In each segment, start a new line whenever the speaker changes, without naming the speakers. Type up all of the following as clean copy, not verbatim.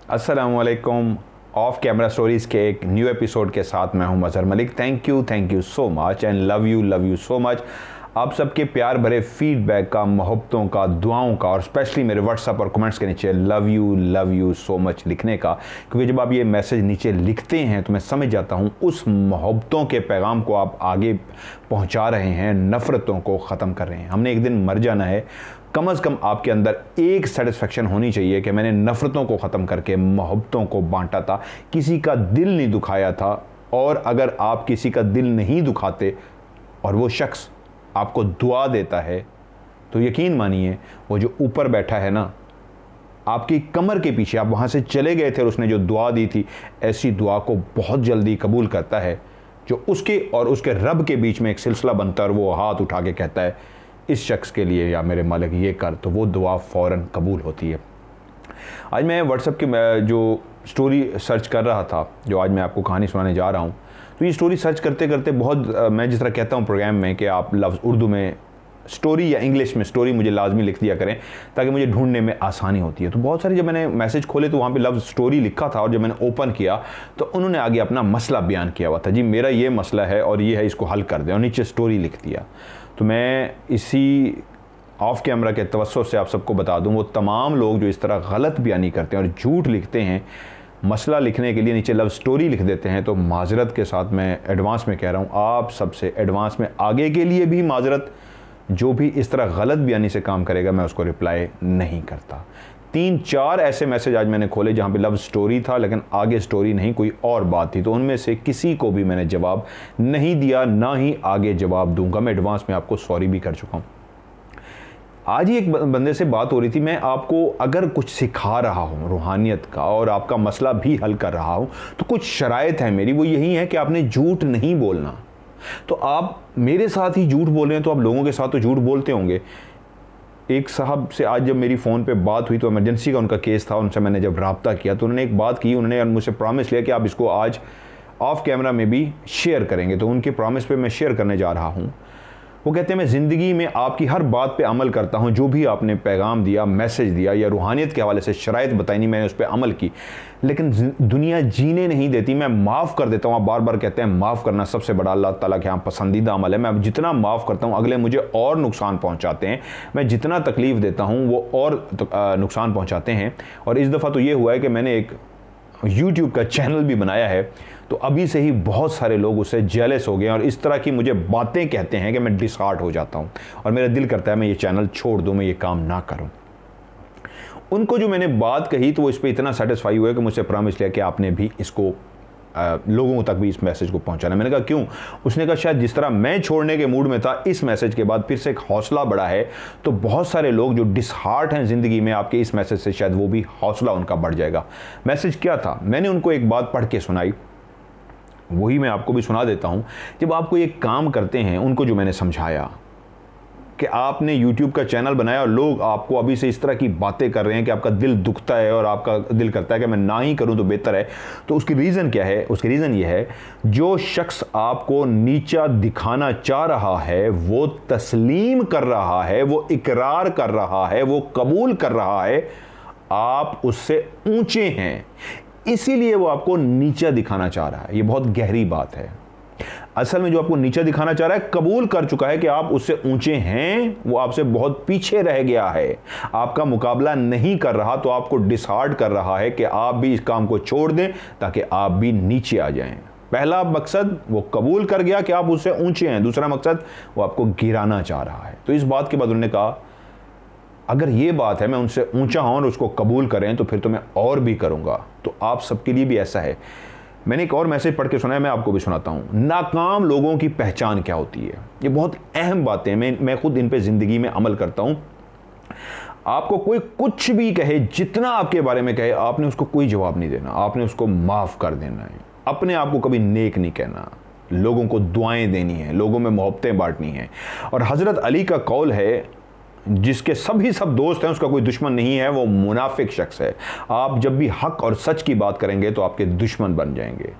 अस्सलामुअलैकुम। Of camera stories के एक न्यू एपिसोड के साथ मैं हूं Mazhar Malik. Thank you so much and love you so much. आप सबके प्यार भरे फीडबैक का, मोहब्बतों का, दुआओं का और स्पेशली मेरे व्हाट्सएप और कमेंट्स के नीचे लव यू सो मच लिखने का, क्योंकि जब आप ये मैसेज नीचे लिखते हैं तो मैं समझ जाता हूँ उस मोहब्बतों के पैगाम को आप आगे पहुँचा रहे हैं, नफ़रतों को ख़त्म कर रहे हैं। हमने एक दिन मर जाना है, कम से कम आपके अंदर एक सेटिस्फेक्शन होनी चाहिए कि मैंने नफ़रतों को ख़त्म करके मोहब्बतों को बांटा था, किसी का दिल नहीं दुखाया था। और अगर आप किसी का दिल नहीं दुखाते और वो शख्स आपको दुआ देता है तो यकीन मानिए वो जो ऊपर बैठा है ना, आपकी कमर के पीछे, आप वहाँ से चले गए थे और उसने जो दुआ दी थी, ऐसी दुआ को बहुत जल्दी कबूल करता है। जो उसके और उसके रब के बीच में एक सिलसिला बनता है और वो हाथ उठा के कहता है इस शख्स के लिए या मेरे मालिक ये कर, तो वो दुआ फ़ौरन कबूल होती है। आज मैं व्हाट्सएप की जो स्टोरी सर्च कर रहा था, जो आज मैं आपको कहानी सुनाने जा रहा हूँ, तो ये स्टोरी सर्च करते करते बहुत मैं जिस तरह कहता हूँ प्रोग्राम में कि आप लफ्ज़ उर्दू में स्टोरी या इंग्लिश में स्टोरी मुझे लाजमी लिख दिया करें ताकि मुझे ढूंढने में आसानी होती है। तो बहुत सारी जब मैंने मैसेज खोले तो वहाँ पे लफ्ज़ स्टोरी लिखा था और जब मैंने ओपन किया तो उन्होंने आगे अपना मसला बयान किया हुआ था, जी मेरा ये मसला है और ये है, इसको हल कर दें, और नीचे स्टोरी लिख दिया। तो मैं इसी ऑफ कैमरा के तवज्जो से आप सबको बता दूं, वो तमाम लोग जो इस तरह गलत बयानी करते हैं और झूठ लिखते हैं, मसला लिखने के लिए नीचे लव स्टोरी लिख देते हैं, तो माजरत के साथ मैं एडवांस में कह रहा हूँ, आप सबसे एडवांस में आगे के लिए भी माजरत। जो भी इस तरह गलत बयानी से काम करेगा मैं उसको रिप्लाई नहीं करता। 3-4 ऐसे मैसेज आज मैंने खोले जहाँ पे लव स्टोरी था लेकिन आगे स्टोरी नहीं, कोई और बात थी, तो उनमें से किसी को भी मैंने जवाब नहीं दिया, ना ही आगे जवाब दूंगा। मैं एडवांस में आपको सॉरी भी कर चुका हूँ। आज ही एक बंदे से बात हो रही थी, मैं आपको अगर कुछ सिखा रहा हूँ रूहानियत का और आपका मसला भी हल कर रहा हूँ तो कुछ शराइत है मेरी, वो यही है कि आपने झूठ नहीं बोलना। तो आप मेरे साथ ही झूठ बोल रहे हैं तो आप लोगों के साथ तो झूठ बोलते होंगे। एक साहब से आज जब मेरी फ़ोन पे बात हुई तो इमरजेंसी का उनका केस था, उनसे मैंने जब रब्ता किया तो उन्होंने एक बात की, उन्होंने मुझसे प्रॉमिस लिया कि आप इसको आज ऑफ कैमरा में भी शेयर करेंगे। तो उनके प्रॉमिस पे मैं शेयर करने जा रहा हूँ। वो कहते हैं मैं ज़िंदगी में आपकी हर बात पे अमल करता हूँ, जो भी आपने पैगाम दिया, मैसेज दिया या रूहानियत के हवाले से शराइत बताई नहीं, मैंने उस पर अमल की, लेकिन दुनिया जीने नहीं देती। मैं माफ़ कर देता हूँ। आप बार बार कहते हैं माफ़ करना सबसे बड़ा अल्लाह ताला के यहाँ पसंदीदा अमल है। मैं जितना माफ़ करता हूँ अगले मुझे और नुकसान पहुँचाते हैं, मैं जितना तकलीफ़ देता हूँ वो और नुकसान पहुँचाते हैं। और इस दफ़ा तो ये हुआ है कि मैंने एक YouTube का चैनल भी बनाया है, तो अभी से ही बहुत सारे लोग उससे जेलस हो गए और इस तरह की मुझे बातें कहते हैं कि मैं डिसहार्ट हो जाता हूं और मेरा दिल करता है मैं ये चैनल छोड़ दूं, मैं ये काम ना करूं। उनको जो मैंने बात कही तो वो इस पर इतना सेटिस्फाई हुआ कि मुझसे प्रॉमिस लिया कि आपने भी इसको लोगों तक भी इस मैसेज को पहुंचाना। मैंने कहा क्यों? उसने कहा शायद जिस तरह मैं छोड़ने के मूड में था, इस मैसेज के बाद फिर से एक हौसला बढ़ा है, तो बहुत सारे लोग जो डिसहार्ट हैं ज़िंदगी में, आपके इस मैसेज से शायद वो भी हौसला उनका बढ़ जाएगा। मैसेज क्या था? मैंने उनको एक बात पढ़ के सुनाई, वही मैं आपको भी सुना देता हूँ। जब आप कोई एक काम करते हैं, उनको जो मैंने समझाया कि आपने YouTube का चैनल बनाया और लोग आपको अभी से इस तरह की बातें कर रहे हैं कि आपका दिल दुखता है और आपका दिल करता है कि मैं ना ही करूं तो बेहतर है, तो उसकी रीज़न क्या है? उसकी रीज़न ये है, जो शख्स आपको नीचा दिखाना चाह रहा है वो तस्लीम कर रहा है, वो इकरार कर रहा है, वो कबूल कर रहा है आप उससे ऊंचे हैं, इसीलिए वो आपको नीचा दिखाना चाह रहा है। ये बहुत गहरी बात है। असल में जो आपको नीचा दिखाना चाह रहा है, कबूल कर चुका है कि आप उससे ऊंचे हैं, वो आपसे बहुत पीछे रह गया है, आपका मुकाबला नहीं कर रहा, तो आपको डिसहार्ट कर रहा है कि आप भी इस काम को छोड़ दें ताकि आप भी नीचे आ जाएं। पहला मकसद वो कबूल कर गया कि आप उससे ऊंचे हैं, दूसरा मकसद वो आपको गिराना चाह रहा है। तो इस बात के बाद उन्होंने कहा अगर ये बात है मैं उनसे ऊंचा हूं और उसको कबूल करें तो फिर तो मैं और भी करूंगा। तो आप सबके लिए भी ऐसा है। मैंने एक और मैसेज पढ़ के सुना है, मैं आपको भी सुनाता हूं। नाकाम लोगों की पहचान क्या होती है? ये बहुत अहम बातें हैं, मैं खुद इन पे ज़िंदगी में अमल करता हूं। आपको कोई कुछ भी कहे, जितना आपके बारे में कहे, आपने उसको कोई जवाब नहीं देना, आपने उसको माफ़ कर देना है। अपने आप को कभी नेक नहीं कहना, लोगों को दुआएं देनी है, लोगों में मोहब्बतें बांटनी हैं। और हज़रत अली का कौल है, जिसके सभी सब दोस्त हैं उसका कोई दुश्मन नहीं है, वो मुनाफिक शख्स है। आप जब भी हक और सच की बात करेंगे तो आपके दुश्मन बन जाएंगे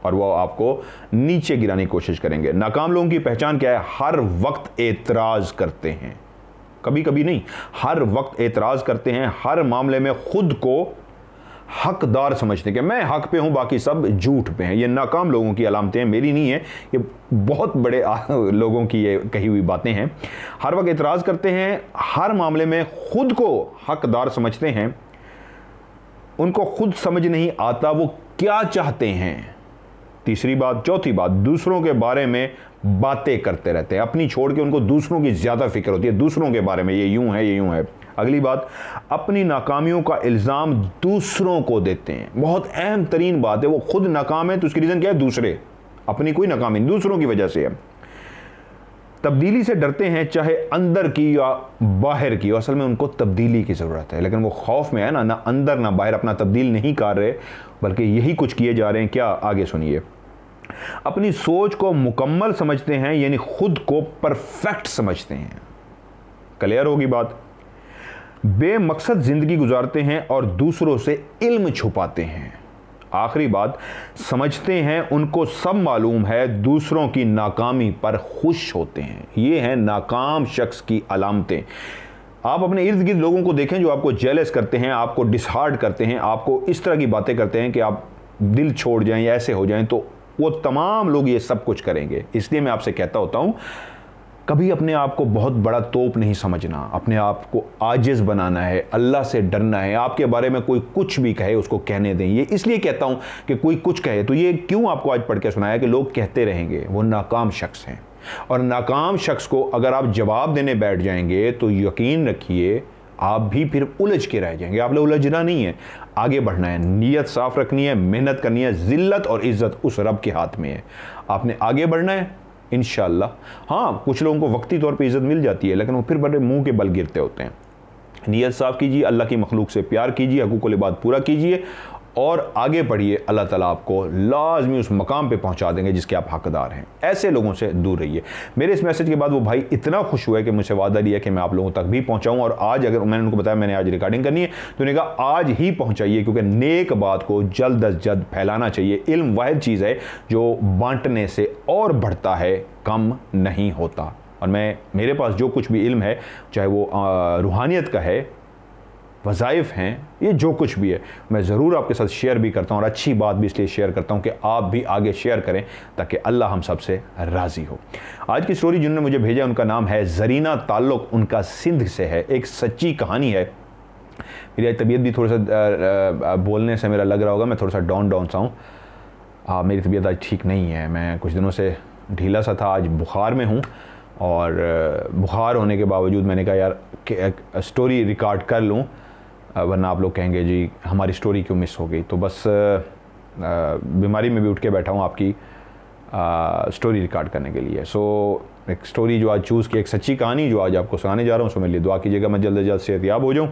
और वो आपको नीचे गिराने की कोशिश करेंगे। नाकाम लोगों की पहचान क्या है? हर वक्त एतराज़ करते हैं, कभी कभी नहीं, हर वक्त एतराज़ करते हैं, हर मामले में खुद को हकदार समझते हैं कि मैं हक पे हूं, बाकी सब झूठ पे हैं। ये नाकाम लोगों की अलामतें हैं, मेरी नहीं है, ये बहुत बड़े लोगों की ये कही हुई बातें हैं। हर वक्त एतराज़ करते हैं, हर मामले में खुद को हकदार समझते हैं, उनको खुद समझ नहीं आता वो क्या चाहते हैं। तीसरी बात, चौथी बात, दूसरों के बारे में बातें करते रहते हैं, अपनी छोड़ के उनको दूसरों की ज़्यादा फिक्र होती है, दूसरों के बारे में ये यूं है, ये यूं है। अगली बात, अपनी नाकामियों का इल्ज़ाम दूसरों को देते हैं। बहुत अहम तरीन बात है, वो खुद नाकाम है तो उसकी रीज़न क्या है? दूसरे। अपनी कोई नाकामी नहीं, दूसरों की वजह से है। तब्दीली से डरते हैं, चाहे अंदर की या बाहर की। असल में उनको तब्दीली की ज़रूरत है, लेकिन वो खौफ में है ना अंदर ना बाहर, अपना तब्दील नहीं कर रहे, बल्कि यही कुछ किए जा रहे हैं। क्या? आगे सुनिए। अपनी सोच को मुकम्मल समझते हैं, यानी खुद को परफेक्ट समझते हैं। क्लियर होगी बात? बेमकसद जिंदगी गुजारते हैं और दूसरों से इल्म छुपाते हैं। आखिरी बात, समझते हैं उनको सब मालूम है, दूसरों की नाकामी पर खुश होते हैं। ये हैं नाकाम शख्स की अलामतें। आप अपने इर्द गिर्द लोगों को देखें जो आपको जेलस करते हैं, आपको डिसहार्ट करते हैं, आपको इस तरह की बातें करते हैं कि आप दिल छोड़ जाएं या ऐसे हो जाएं, तो वो तमाम लोग ये सब कुछ करेंगे। इसलिए मैं आपसे कहता होता हूं, कभी अपने आप को बहुत बड़ा तोप नहीं समझना, अपने आप को आजिज़ बनाना है, अल्लाह से डरना है। आपके बारे में कोई कुछ भी कहे उसको कहने दें। ये इसलिए कहता हूं कि कोई कुछ कहे तो ये क्यों आपको आज पढ़ के सुनाया कि लोग कहते रहेंगे, वो नाकाम शख्स हैं। और नाकाम शख्स को अगर आप जवाब देने बैठ जाएंगे तो यकीन रखिए आप भी फिर उलझ के रह जाएंगे। आपने उलझना नहीं है, आगे बढ़ना है, नीयत साफ रखनी है, मेहनत करनी है। जिल्लत और इज्जत उस रब के हाथ में है, आपने आगे बढ़ना है इंशाअल्लाह। हाँ, कुछ लोगों को वक्ती तौर पे इज्जत मिल जाती है, लेकिन वो फिर बड़े मुंह के बल गिरते होते हैं। नीयत साफ कीजिए, अल्लाह की मखलूक से प्यार कीजिए, हकूकुल इबाद पूरा कीजिए और आगे बढ़िए। अल्लाह ताला आपको लाजमी उस मकाम पे पहुंचा देंगे जिसके आप हकदार हैं। ऐसे लोगों से दूर रहिए। मेरे इस मैसेज के बाद वो भाई इतना खुश हुए कि मुझसे वादा लिया कि मैं आप लोगों तक भी पहुंचाऊं। और आज अगर मैंने उनको बताया मैंने आज रिकॉर्डिंग करनी है, तो उन्होंने कहा आज ही पहुंचाइए, क्योंकि नेक बात को जल्द अज जल्द फैलाना चाहिए। इल्म वाहिद चीज़ है जो बांटने से और बढ़ता है, कम नहीं होता। और मेरे पास जो कुछ भी इल्म है, चाहे वो रूहानियत का है, वज़ाइफ हैं, ये जो कुछ भी है, मैं ज़रूर आपके साथ शेयर भी करता हूँ। और अच्छी बात भी इसलिए शेयर करता हूँ कि आप भी आगे शेयर करें ताकि अल्लाह हम सब से राज़ी हो। आज की स्टोरी जिन्होंने मुझे भेजा उनका नाम है ज़रीना, ताल्लुक़ उनका सिंध से है। एक सच्ची कहानी है। मेरी आज तबीयत भी थोड़ा सा बोलने से मेरा लग रहा होगा मैं थोड़ा सा डाउन सा हूँ। मेरी तबीयत आज ठीक नहीं है, मैं कुछ दिनों से ढीला सा था, आज बुखार में हूँ। और बुखार होने के बावजूद मैंने कहा यार स्टोरी रिकॉर्ड कर लूँ, वरना आप लोग कहेंगे जी हमारी स्टोरी क्यों मिस हो गई। तो बस बीमारी में भी उठ के बैठा हूँ आपकी स्टोरी रिकॉर्ड करने के लिए। सो एक स्टोरी जो आज चूज़ की, एक सच्ची कहानी जो आज आपको सुनाने जा रहा हूँ, सो मेरे लिए दुआ कीजिएगा मैं जल्द से जल्द सेहतयाब हो जाऊँ।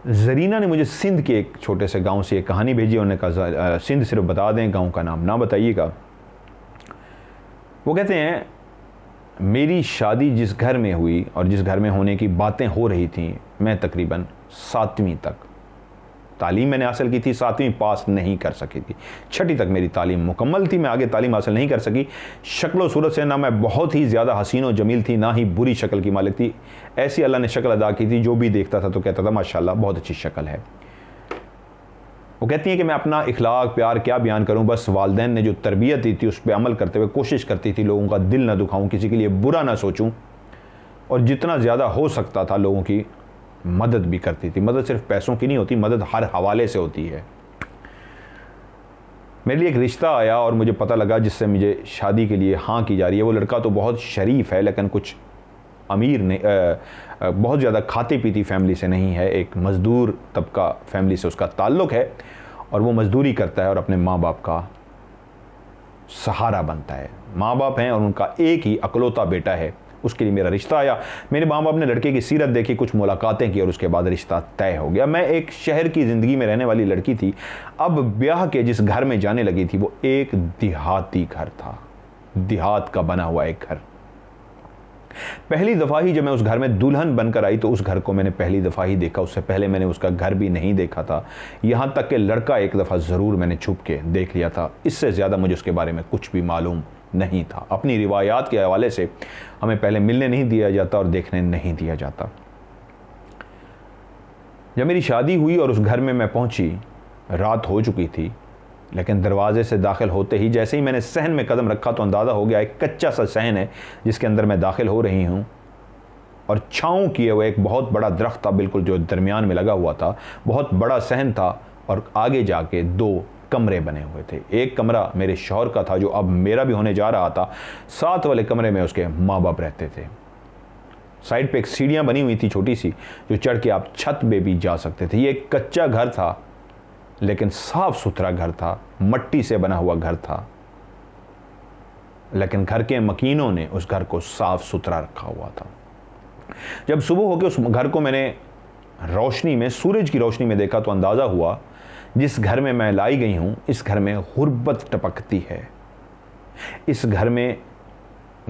ज़रीना ने मुझे सिंध के एक छोटे से गाँव से एक कहानी भेजी। उन्होंने कहा सिंध सिर्फ बता दें, गाँव का नाम ना बताइएगा। वो कहते हैं मेरी शादी जिस घर में हुई और जिस घर में होने की बातें हो रही थीं, मैं तकरीबन 7वीं तक तालीम मैंने हासिल की थी। 7वीं पास नहीं कर सकी थी, 6ठी तक मेरी तालीम मुकम्मल थी, मैं आगे तालीम हासिल नहीं कर सकी। शक्ल सूरत से ना मैं बहुत ही ज़्यादा हसीन और जमील थी, ना ही बुरी शक्ल की मालिक थी। ऐसी अल्लाह ने शक्ल अदा की थी, जो भी देखता था तो कहता था माशाल्लाह बहुत अच्छी शक्ल है। वो कहती हैं कि मैं अपना इखलाक प्यार क्या बयान करूं, बस वालिदैन ने जो तरबियत दी थी उस पर अमल करते हुए कोशिश करती थी लोगों का दिल ना दुखाऊं, किसी के लिए बुरा ना सोचूं, और जितना ज़्यादा हो सकता था लोगों की मदद भी करती थी। मदद सिर्फ पैसों की नहीं होती, मदद हर हवाले से होती है। मेरे लिए एक रिश्ता आया और मुझे पता लगा जिससे मुझे शादी के लिए हाँ की जा रही है। वो लड़का तो बहुत शरीफ है, लेकिन कुछ अमीर नहीं, बहुत ज़्यादा खाती पीती फैमिली से नहीं है, एक मज़दूर तबका फैमिली से उसका ताल्लुक़ है। और वो मज़दूरी करता है और अपने माँ बाप का सहारा बनता है। माँ बाप हैं और उनका एक ही अकलौता बेटा है। उसके लिए मेरा रिश्ता आया। मेरे माँ बाप ने लड़के की सीरत देखी, कुछ मुलाकातें की और उसके बाद रिश्ता तय हो गया। मैं एक शहर की ज़िंदगी में रहने वाली लड़की थी। अब ब्याह के जिस घर में जाने लगी थी वो एक देहाती घर था, देहात का बना हुआ एक घर। पहली दफ़ा ही जब मैं उस घर में दुल्हन बनकर आई तो उस घर को मैंने पहली दफ़ा ही देखा। उससे पहले मैंने उसका घर भी नहीं देखा था। यहाँ तक कि लड़का एक दफ़ा ज़रूर मैंने छुप के देख लिया था। इससे ज़्यादा मुझे उसके बारे में कुछ भी मालूम नहीं था। अपनी रिवायात के हवाले से हमें पहले मिलने नहीं दिया जाता और देखने नहीं दिया जाता। जब मेरी शादी हुई और उस घर में मैं पहुंची, रात हो चुकी थी, लेकिन दरवाजे से दाखिल होते ही जैसे ही मैंने सहन में कदम रखा तो अंदाज़ा हो गया एक कच्चा सा सहन है जिसके अंदर मैं दाखिल हो रही हूँ, और छाँव किए हुए एक बहुत बड़ा दरख्त था बिल्कुल जो दरमियान में लगा हुआ था। बहुत बड़ा सहन था और आगे जाके 2 कमरे बने हुए थे। एक कमरा मेरे शौहर का था जो अब मेरा भी होने जा रहा था। साथ वाले कमरे में उसके माँ बाप रहते थे। साइड पे एक सीढ़ियाँ बनी हुई थी छोटी सी, जो चढ़ के आप छत पे भी जा सकते थे। ये एक कच्चा घर था लेकिन साफ सुथरा घर था, मट्टी से बना हुआ घर था, लेकिन घर के मकीनों ने उस घर को साफ सुथरा रखा हुआ था। जब सुबह होकर उस घर को मैंने रोशनी में, सूरज की रोशनी में देखा तो अंदाज़ा हुआ जिस घर में मैं लाई गई हूँ इस घर में गुर्बत टपकती है। इस घर में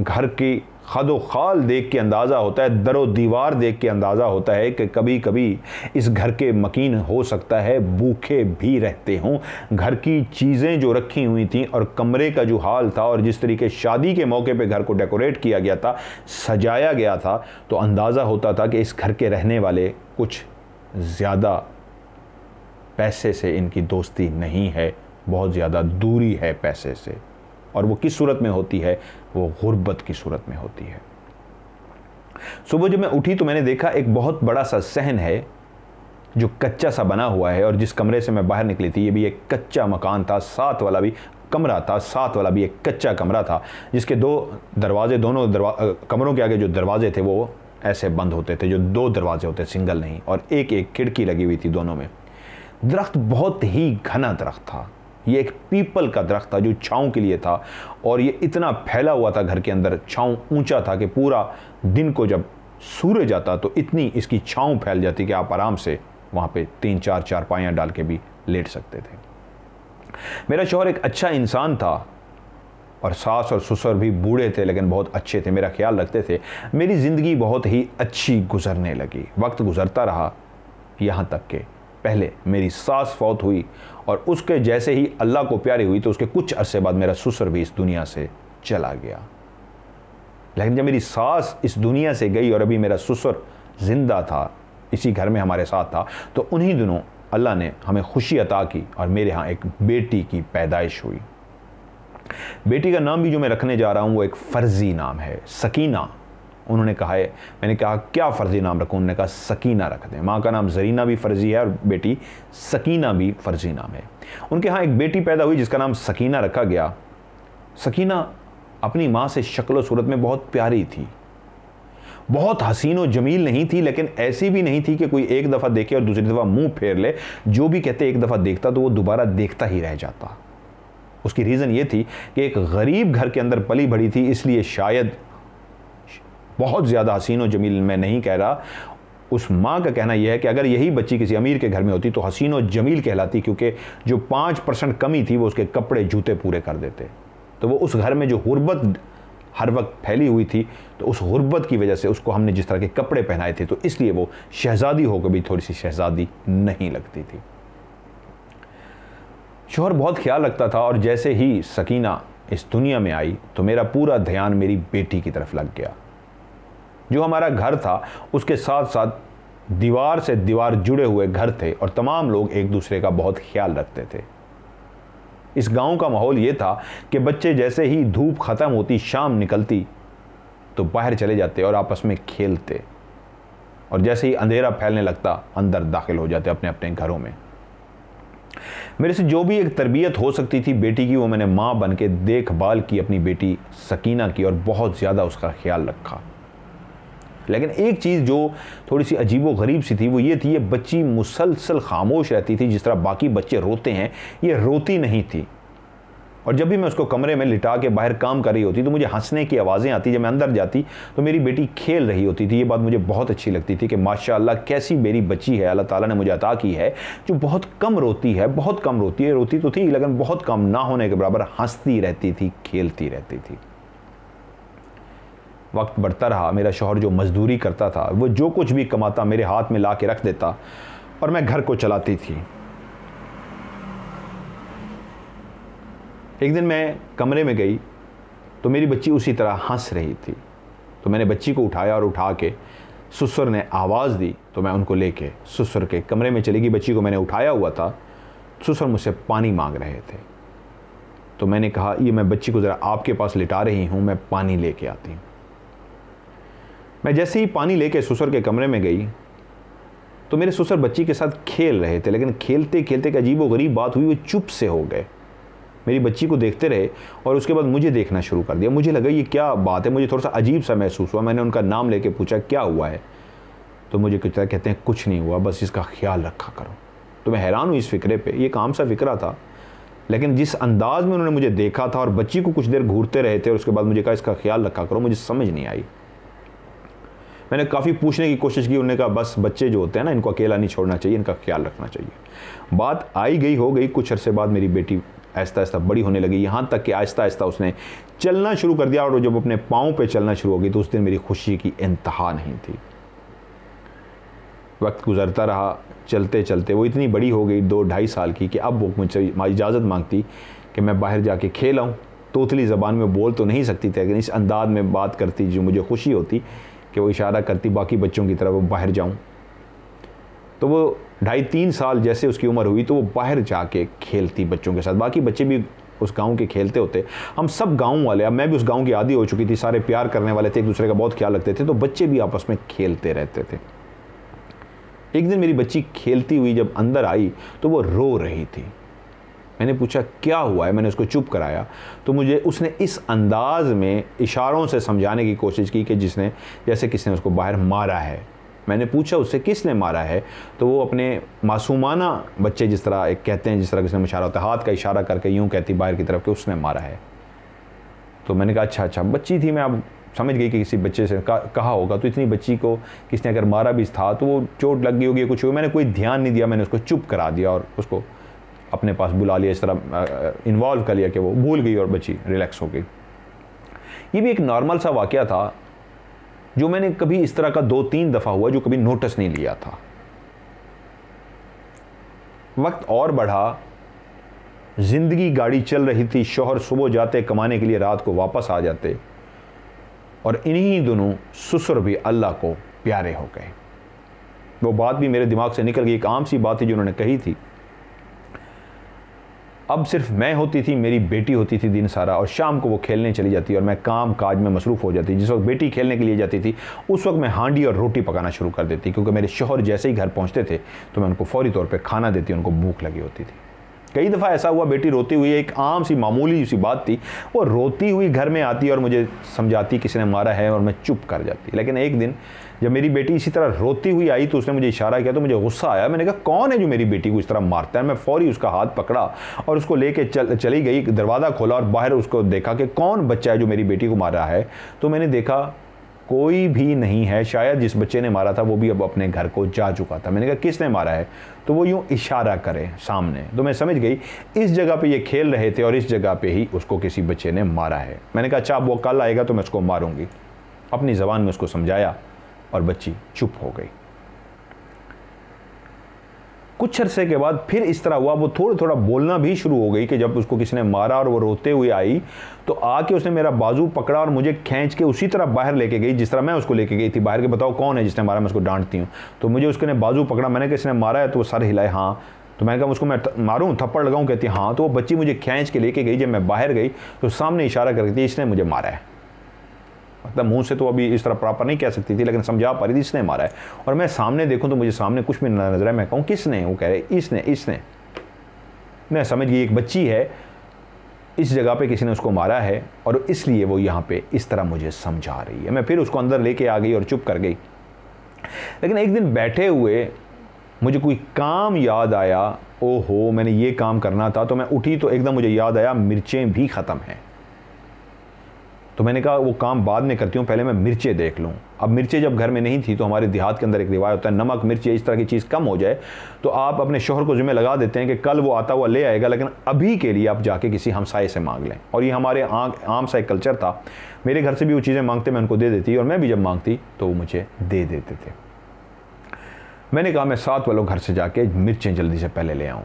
घर की खदो खाल देख के अंदाज़ा होता है, दरो दीवार देख के अंदाज़ा होता है कि कभी कभी इस घर के मकीन हो सकता है भूखे भी रहते हों। घर की चीज़ें जो रखी हुई थी और कमरे का जो हाल था और जिस तरीके शादी के मौके पे घर को डेकोरेट किया गया था, सजाया गया था, तो अंदाज़ा होता था कि इस घर के रहने वाले कुछ ज़्यादा पैसे से इनकी दोस्ती नहीं है, बहुत ज़्यादा दूरी है पैसे से। और वो किस सूरत में होती है? वो गुर्बत की सूरत में होती है। सुबह जब मैं उठी तो मैंने देखा एक बहुत बड़ा सा सहन है जो कच्चा सा बना हुआ है, और जिस कमरे से मैं बाहर निकली थी ये भी एक कच्चा मकान था, साथ वाला भी कमरा था, साथ वाला भी एक कच्चा कमरा था, जिसके 2 दरवाजे, दोनों कमरों के आगे जो दरवाजे थे वो ऐसे बंद होते थे, जो 2 दरवाजे होते, सिंगल नहीं, और एक एक खिड़की लगी हुई थी दोनों में। दरख्त बहुत ही घना दरख्त था। ये एक पीपल का दरख्त था जो छाँव के लिए था, और ये इतना फैला हुआ था घर के अंदर, छाँव ऊंचा था कि पूरा दिन को जब सूरज आता तो इतनी इसकी छाँव फैल जाती कि आप आराम से वहाँ पे 3-4 चारपाइयाँ डाल के भी लेट सकते थे। मेरा शौहर एक अच्छा इंसान था और सास और ससुर भी बूढ़े थे लेकिन बहुत अच्छे थे, मेरा ख्याल रखते थे। मेरी ज़िंदगी बहुत ही अच्छी गुजरने लगी। वक्त गुजरता रहा, यहाँ तक के पहले मेरी सास फौत हुई और उसके जैसे ही अल्लाह को प्यारी हुई तो उसके कुछ अरसे बाद मेरा ससुर भी इस दुनिया से चला गया। लेकिन जब मेरी सास इस दुनिया से गई और अभी मेरा ससुर जिंदा था, इसी घर में हमारे साथ था, तो उन्हीं दिनों अल्लाह ने हमें खुशी अता की और मेरे यहाँ एक बेटी की पैदाइश हुई। बेटी का नाम भी जो मैं रखने जा रहा हूँ वो एक फ़र्ज़ी नाम है, सकीना। उन्होंने कहा है, मैंने कहा क्या फ़र्ज़ी नाम रखूँ? उन्होंने कहा सकीना रख दें। माँ का नाम ज़रीना भी फ़र्ज़ी है और बेटी सकीना भी फ़र्ज़ी नाम है। उनके यहाँ एक बेटी पैदा हुई जिसका नाम सकीना रखा गया। सकीना अपनी माँ से शक्ल सूरत में बहुत प्यारी थी, बहुत हसीन और जमील नहीं थी, लेकिन ऐसी भी नहीं थी कि कोई एक दफ़ा देखे और दूसरी दफ़ा मुंह फेर ले। जो भी कहते एक दफ़ा देखता तो वो दोबारा देखता ही रह जाता। उसकी रीज़न ये थी कि एक गरीब घर के अंदर पली बढ़ी थी, इसलिए शायद बहुत ज़्यादा हसीन और जमील मैं नहीं कह रहा। उस माँ का कहना यह है कि अगर यही बच्ची किसी अमीर के घर में होती तो हसीन और जमील कहलाती, क्योंकि जो 5% कमी थी वो उसके कपड़े जूते पूरे कर देते। तो वो उस घर में जो गुर्बत हर वक्त फैली हुई थी, तो उस गुर्बत की वजह से उसको हमने जिस तरह के कपड़े पहनाए थे तो इसलिए वो शहजादी होकर भी थोड़ी सी शहजादी नहीं लगती थी। शौहर बहुत ख्याल रखता था और जैसे ही सकीना इस दुनिया में आई तो मेरा पूरा ध्यान मेरी बेटी की तरफ लग गया। जो हमारा घर था उसके साथ साथ दीवार से दीवार जुड़े हुए घर थे और तमाम लोग एक दूसरे का बहुत ख्याल रखते थे। इस गांव का माहौल ये था कि बच्चे जैसे ही धूप ख़त्म होती, शाम निकलती, तो बाहर चले जाते और आपस में खेलते, और जैसे ही अंधेरा फैलने लगता अंदर दाखिल हो जाते अपने अपने घरों में। मेरे से जो भी एक तरबियत हो सकती थी बेटी की वो मैंने माँ बन के देखभाल की अपनी बेटी सकीना की, और बहुत ज़्यादा उसका ख्याल रखा। लेकिन एक चीज़ जो थोड़ी सी अजीबो गरीब सी थी वो ये थी, ये बच्ची मुसलसल खामोश रहती थी। जिस तरह बाकी बच्चे रोते हैं ये रोती नहीं थी। और जब भी मैं उसको कमरे में लिटा के बाहर काम कर रही होती तो मुझे हंसने की आवाज़ें आती। जब मैं अंदर जाती तो मेरी बेटी खेल रही होती थी। ये बात मुझे बहुत अच्छी लगती थी कि माशाअल्लाह कैसी मेरी बच्ची है, अल्लाह ताला ने मुझे अता की है, जो बहुत कम रोती है, बहुत कम रोती है। रोती तो थी लेकिन बहुत कम, ना होने के बराबर हंसती रहती थी, खेलती रहती थी। वक्त बढ़ता रहा। मेरा शौहर जो मजदूरी करता था वो जो कुछ भी कमाता मेरे हाथ में ला के रख देता और मैं घर को चलाती थी। एक दिन मैं कमरे में गई तो मेरी बच्ची उसी तरह हंस रही थी। तो मैंने बच्ची को उठाया और उठा के ससुर ने आवाज़ दी तो मैं उनको लेके ससुर के कमरे में चली गई। बच्ची को मैंने उठाया हुआ था, ससुर मुझसे पानी मांग रहे थे। तो मैंने कहा ये मैं बच्ची को ज़रा आपके पास लिटा रही हूँ, मैं पानी लेके आती हूँ। मैं जैसे ही पानी लेके ससुर के कमरे में गई तो मेरे ससुर बच्ची के साथ खेल रहे थे, लेकिन खेलते खेलते एक अजीब व गरीब बात हुई, वो चुप से हो गए। मेरी बच्ची को देखते रहे और उसके बाद मुझे देखना शुरू कर दिया। मुझे लगा ये क्या बात है, मुझे थोड़ा सा अजीब सा महसूस हुआ। मैंने उनका नाम लेके पूछा क्या हुआ है, तो मुझे कुछ तरह कहते हैं कुछ नहीं हुआ, बस इसका ख्याल रखा करो। तो मैं हैरान हूँ इस फ़िक्रे पे, ये काम सा फ़िक्रा था, लेकिन जिस अंदाज में उन्होंने मुझे देखा था और बच्ची को कुछ देर घूरते रहे थे और उसके बाद मुझे कहा इसका ख्याल रखा करो, मुझे समझ नहीं आई। मैंने काफ़ी पूछने की कोशिश की, उन्होंने कहा बस बच्चे जो होते हैं ना, इनको अकेला नहीं छोड़ना चाहिए, इनका ख्याल रखना चाहिए। बात आई गई हो गई, कुछ अरसे बाद मेरी बेटी आहिस्ता आहिस्ता बड़ी होने लगी, यहाँ तक कि आहिस्ता आहिस्ता उसने चलना शुरू कर दिया। और जब अपने पाँव पे चलना शुरू हो गई तो उस दिन मेरी खुशी की इंतहा नहीं थी। वक्त गुजरता रहा, चलते चलते वो इतनी बड़ी हो गई, 2-2.5 साल की, कि अब वो मुझसे इजाज़त मांगती कि मैं बाहर जाके खेल आऊँ। तोतली ज़बान में बोल तो नहीं सकती थी, लेकिन इस अंदाज में बात करती जो मुझे खुशी होती कि वो इशारा करती बाकी बच्चों की तरफ वो बाहर जाऊँ। तो वो 2.5-3 साल जैसे उसकी उम्र हुई तो वो बाहर जाके खेलती बच्चों के साथ। बाकी बच्चे भी उस गांव के खेलते होते, हम सब गांव वाले, अब मैं भी उस गांव की आदी हो चुकी थी, सारे प्यार करने वाले थे, एक दूसरे का बहुत ख्याल रखते थे, तो बच्चे भी आपस में खेलते रहते थे। एक दिन मेरी बच्ची खेलती हुई जब अंदर आई तो वो रो रही थी। मैंने पूछा क्या हुआ है, मैंने उसको चुप कराया तो मुझे उसने इस अंदाज में इशारों से समझाने की कोशिश की कि जिसने जैसे किसने उसको बाहर मारा है। मैंने पूछा उससे किसने मारा है, तो वो अपने मासूमाना बच्चे जिस तरह एक कहते हैं, जिस तरह किसने इशारा होता है, हाथ का इशारा करके यूँ कहती बाहर की तरफ कि उसने मारा है। तो मैंने कहा अच्छा, बच्ची थी, मैं अब समझ गई कि किसी बच्चे से कहा होगा, तो इतनी बच्ची को किसने अगर मारा भी था तो वो चोट लग गई होगी, कुछ हुआ। मैंने कोई ध्यान नहीं दिया, मैंने उसको चुप करा दिया और उसको अपने पास बुला लिया, इस तरह इन्वॉल्व कर लिया कि वो भूल गई और बच्ची रिलैक्स हो गई। ये भी एक नॉर्मल सा वाक़या था जो मैंने कभी इस तरह का 2-3 दफ़ा हुआ, जो कभी नोटिस नहीं लिया था। वक्त और बढ़ा, ज़िंदगी गाड़ी चल रही थी, शौहर सुबह जाते कमाने के लिए, रात को वापस आ जाते, और इन्हीं दोनों ससुर भी अल्लाह को प्यारे हो गए। वो बात भी मेरे दिमाग से निकल गई, एक आम सी बात थी जो उन्होंने कही थी। अब सिर्फ मैं होती थी, मेरी बेटी होती थी दिन सारा, और शाम को वो खेलने चली जाती और मैं काम काज में मसरूफ़ हो जाती। जिस वक्त बेटी खेलने के लिए जाती थी उस वक्त मैं हांडी और रोटी पकाना शुरू कर देती, क्योंकि मेरे शौहर जैसे ही घर पहुंचते थे तो मैं उनको फौरी तौर पे खाना देती, उनको भूख लगी होती थी। कई दफ़ा ऐसा हुआ बेटी रोती हुई, एक आम सी मामूली सी बात थी, वो रोती हुई घर में आती और मुझे समझाती किसी ने मारा है, और मैं चुप कर जाती। लेकिन एक दिन जब मेरी बेटी इसी तरह रोती हुई आई तो उसने मुझे इशारा किया, तो मुझे गुस्सा आया। मैंने कहा कौन है जो मेरी बेटी को इस तरह मारता है। मैं फौरी उसका हाथ पकड़ा और उसको लेके चली गई, दरवाज़ा खोला और बाहर उसको देखा कि कौन बच्चा है जो मेरी बेटी को मार रहा है। तो मैंने देखा कोई भी नहीं है, शायद जिस बच्चे ने मारा था वो भी अब अपने घर को जा चुका था। मैंने कहा किसने मारा है, तो वो यूँ इशारा करे सामने। तो मैं समझ गई इस जगह पे ये खेल रहे थे और इस जगह पे ही उसको किसी बच्चे ने मारा है। मैंने कहा अच्छा, अब वो कल आएगा तो मैं उसको मारूंगी। अपनी ज़बान में उसको समझाया और बच्ची चुप हो गई। कुछ अरसे के बाद फिर इस तरह हुआ, वो थोड़ा थोड़ा बोलना भी शुरू हो गई कि जब उसको किसी ने मारा और वो रोते हुए आई तो आके उसने मेरा बाजू पकड़ा और मुझे खींच के उसी तरह बाहर लेके गई जिस तरह मैं उसको लेके गई थी बाहर के। बताओ कौन है जिसने मारा, मैं उसको डांटती हूँ। तो मुझे उसने बाजू पकड़ा, मैंने किसने मारा है, तो वो सर हिलाए हाँ। तो मैंने कहा उसको मैं मारूँ, थप्पड़ लगाऊँ, कहती हाँ। तो वो बच्ची मुझे खींच के लेके गई। जब मैं बाहर गई तो सामने इशारा करती थी इसने मुझे मारा है। मतलब मुंह से तो अभी इस तरह प्रॉपर नहीं कह सकती थी, लेकिन समझा पा रही थी इसने मारा है। और मैं सामने देखूं तो मुझे सामने कुछ भी नजर आए। मैं कहूँ किसने, वो कह रहे इसने। मैं समझ गई एक बच्ची है, इस जगह पे किसी ने उसको मारा है और इसलिए वो यहाँ पे इस तरह मुझे समझा रही है। मैं फिर उसको अंदर लेके आ गई और चुप कर गई। लेकिन एक दिन बैठे हुए मुझे कोई काम याद आया, ओहो मैंने ये काम करना था। तो मैं उठी तो एकदम मुझे याद आया मिर्चें भी ख़त्म हैं। तो मैंने कहा वो काम बाद में करती हूँ, पहले मैं मिर्चें देख लूँ। अब मिर्चें जब घर में नहीं थी तो हमारे देहात के अंदर एक रिवायत होता है, नमक मिर्च इस तरह की चीज़ कम हो जाए तो आप अपने शौहर को जिम्मे लगा देते हैं कि कल वो आता हुआ ले आएगा, लेकिन अभी के लिए आप जाके किसी हमसाये से मांग लें। और ये हमारे आम सा एक कल्चर था। मेरे घर से भी वो चीज़ें मांगते, मैं उनको दे देती और मैं भी जब मांगती तो वो मुझे दे देते थे। मैंने कहा मैं साथ वालों घर से जाके मिर्चें जल्दी से पहले ले आऊँ।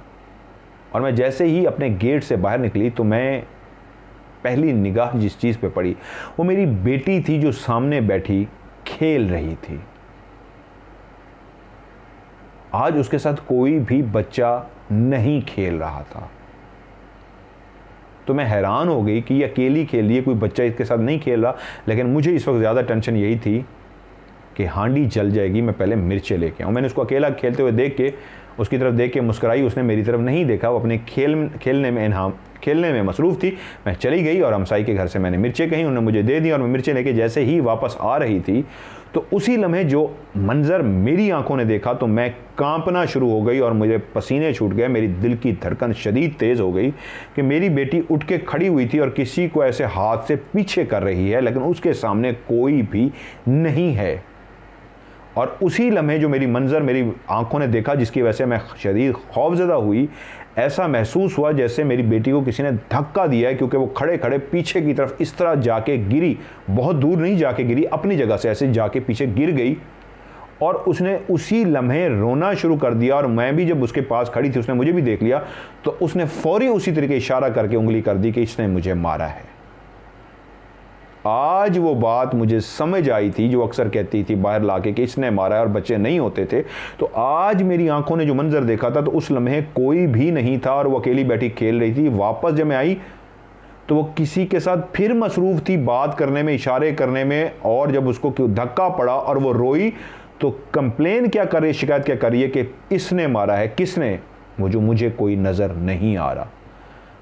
और मैं जैसे ही अपने गेट से बाहर निकली तो मैं पहली निगाह जिस चीज़ पे पड़ी वो मेरी बेटी थी जो सामने बैठी खेल रही थी। आज उसके साथ कोई भी बच्चा नहीं खेल रहा था। तो मैं हैरान हो गई कि ये अकेली खेल रही है, कोई बच्चा इसके साथ नहीं खेल रहा। लेकिन मुझे इस वक्त ज़्यादा टेंशन यही थी कि हांडी जल जाएगी, मैं पहले मिर्चें लेके आऊँ। मैंने उसको अकेला खेलते हुए देख के उसकी तरफ देख के मुस्कुराई, उसने मेरी तरफ नहीं देखा, वो अपने खेलने में मसरूफ़ थी। मैं चली गई और हमसाई के घर से मैंने मिर्चें कहीं, उन्होंने मुझे दे दी और मैं मिर्चें लेके जैसे ही वापस आ रही थी तो उसी लम्हे जो मंज़र मेरी आंखों ने देखा तो मैं कांपना शुरू हो गई और मुझे पसीने छूट गए। मेरी दिल की धड़कन शदीद तेज़ हो गई कि मेरी बेटी उठ के खड़ी हुई थी और किसी को ऐसे हाथ से पीछे कर रही है, लेकिन उसके सामने कोई भी नहीं है। और उसी लम्हे जो मेरी मंज़र मेरी आंखों ने देखा, जिसकी वजह से मैं शदीद खौफज़दा हुई, ऐसा महसूस हुआ जैसे मेरी बेटी को किसी ने धक्का दिया है, क्योंकि वो खड़े खड़े पीछे की तरफ इस तरह जाके गिरी, बहुत दूर नहीं जाके गिरी, अपनी जगह से ऐसे जाके पीछे गिर गई। और उसने उसी लम्हे रोना शुरू कर दिया और मैं भी जब उसके पास खड़ी थी, उसने मुझे भी देख लिया तो उसने फ़ौरी उसी तरीके इशारा करके उंगली कर दी कि इसने मुझे मारा है। आज वो बात मुझे समझ आई थी जो अक्सर कहती थी बाहर लाके कि इसने मारा है और बच्चे नहीं होते थे। तो आज मेरी आंखों ने जो मंजर देखा था तो उस लम्हे कोई भी नहीं था और वो अकेली बैठी खेल रही थी। वापस जब मैं आई तो वो किसी के साथ फिर मसरूफ़ थी, बात करने में, इशारे करने में। और जब उसको धक्का पड़ा और वो रोई तो कंप्लेन क्या कर रही, शिकायत क्या कर रही है कि इसने मारा है। किसने? वो जो मुझे कोई नज़र नहीं आ रहा।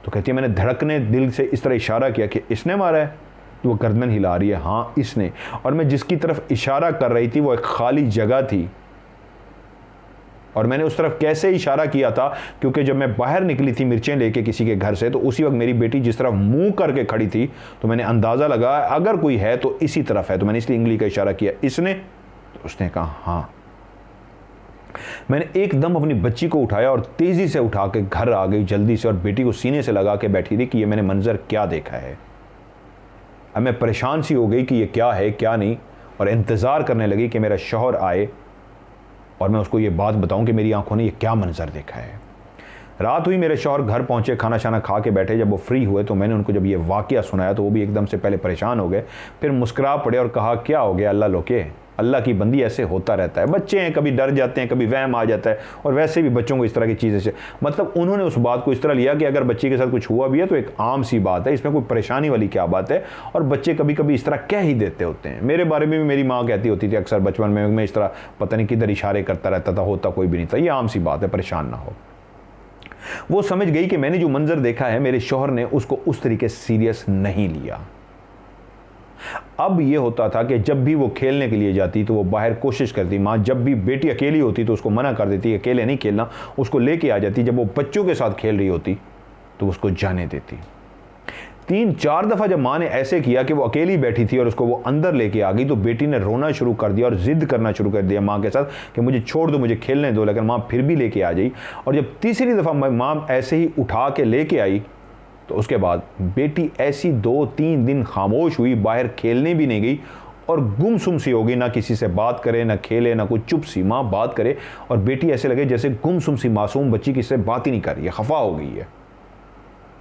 तो कहती है मैंने धड़कने दिल से इस तरह इशारा किया कि इसने मारा है। तो वो गर्दन हिला रही है, हाँ इसने। और मैं जिसकी तरफ इशारा कर रही थी वो एक खाली जगह थी और मैंने उस तरफ कैसे इशारा किया था, क्योंकि जब मैं बाहर निकली थी मिर्चें लेके किसी के घर से तो उसी वक्त मेरी बेटी जिस तरफ मुंह करके खड़ी थी तो मैंने अंदाज़ा लगाया अगर कोई है तो इसी तरफ है। तो मैंने इसलिए उंगली का इशारा किया, इसने? तो उसने कहा हाँ। मैंने एकदम अपनी बच्ची को उठाया और तेज़ी से उठा के घर आ गई जल्दी से और बेटी को सीने से लगा के बैठी रही कि ये मैंने मंजर क्या देखा है। अब मैं परेशान सी हो गई कि ये क्या है क्या नहीं, और इंतज़ार करने लगी कि मेरा शौहर आए और मैं उसको ये बात बताऊं कि मेरी आंखों ने ये क्या मंजर देखा है। रात हुई, मेरे शौहर घर पहुंचे, खाना शाना खा के बैठे। जब वो फ्री हुए तो मैंने उनको जब ये वाक़या सुनाया तो वो भी एकदम से पहले परेशान हो गए, फिर मुस्कुरा पड़े और कहा क्या हो गया अल्लाह लोके, अल्लाह की बंदी ऐसे होता रहता है। बच्चे हैं, कभी डर जाते हैं, कभी वहम आ जाता है, और वैसे भी बच्चों को इस तरह की चीज़ें से मतलब उन्होंने उस बात को इस तरह लिया कि अगर बच्चे के साथ कुछ हुआ भी है तो एक आम सी बात है, इसमें कोई परेशानी वाली क्या बात है। और बच्चे कभी कभी इस तरह कह ही देते होते हैं। मेरे बारे में भी मेरी माँ कहती होती थी अक्सर बचपन में, मैं इस तरह पता नहीं किधर इशारे करता रहता था, होता कोई भी नहीं था, ये आम सी बात है, परेशान ना हो। वो समझ गई कि मैंने जो मंजर देखा है मेरे शौहर ने उसको उस तरीके से सीरियस नहीं लिया। अब ये होता था कि जब भी वो खेलने के लिए जाती तो वो बाहर कोशिश करती, माँ जब भी बेटी अकेली होती तो उसको मना कर देती, अकेले नहीं खेलना, उसको लेके आ जाती। जब वो बच्चों के साथ खेल रही होती तो उसको जाने देती। 3-4 दफ़ा जब माँ ने ऐसे किया कि वो अकेली बैठी थी और उसको वो अंदर लेके आ गई तो बेटी ने रोना शुरू कर दिया और ज़िद करना शुरू कर दिया माँ के साथ कि मुझे छोड़ दो, मुझे खेलने दो। लेकिन माँ फिर भी लेके आ गई। और जब तीसरी दफ़ा माँ ऐसे ही उठा के लेके आई तो उसके बाद बेटी ऐसी 2-3 दिन खामोश हुई, बाहर खेलने भी नहीं गई और गुमसुम सी हो गई, ना किसी से बात करे, ना खेले, ना कुछ, चुप सी। माँ बात करे और बेटी ऐसे लगे जैसे गुमसुम सी मासूम बच्ची किसी से बात ही नहीं कर रही है, खफा हो गई है।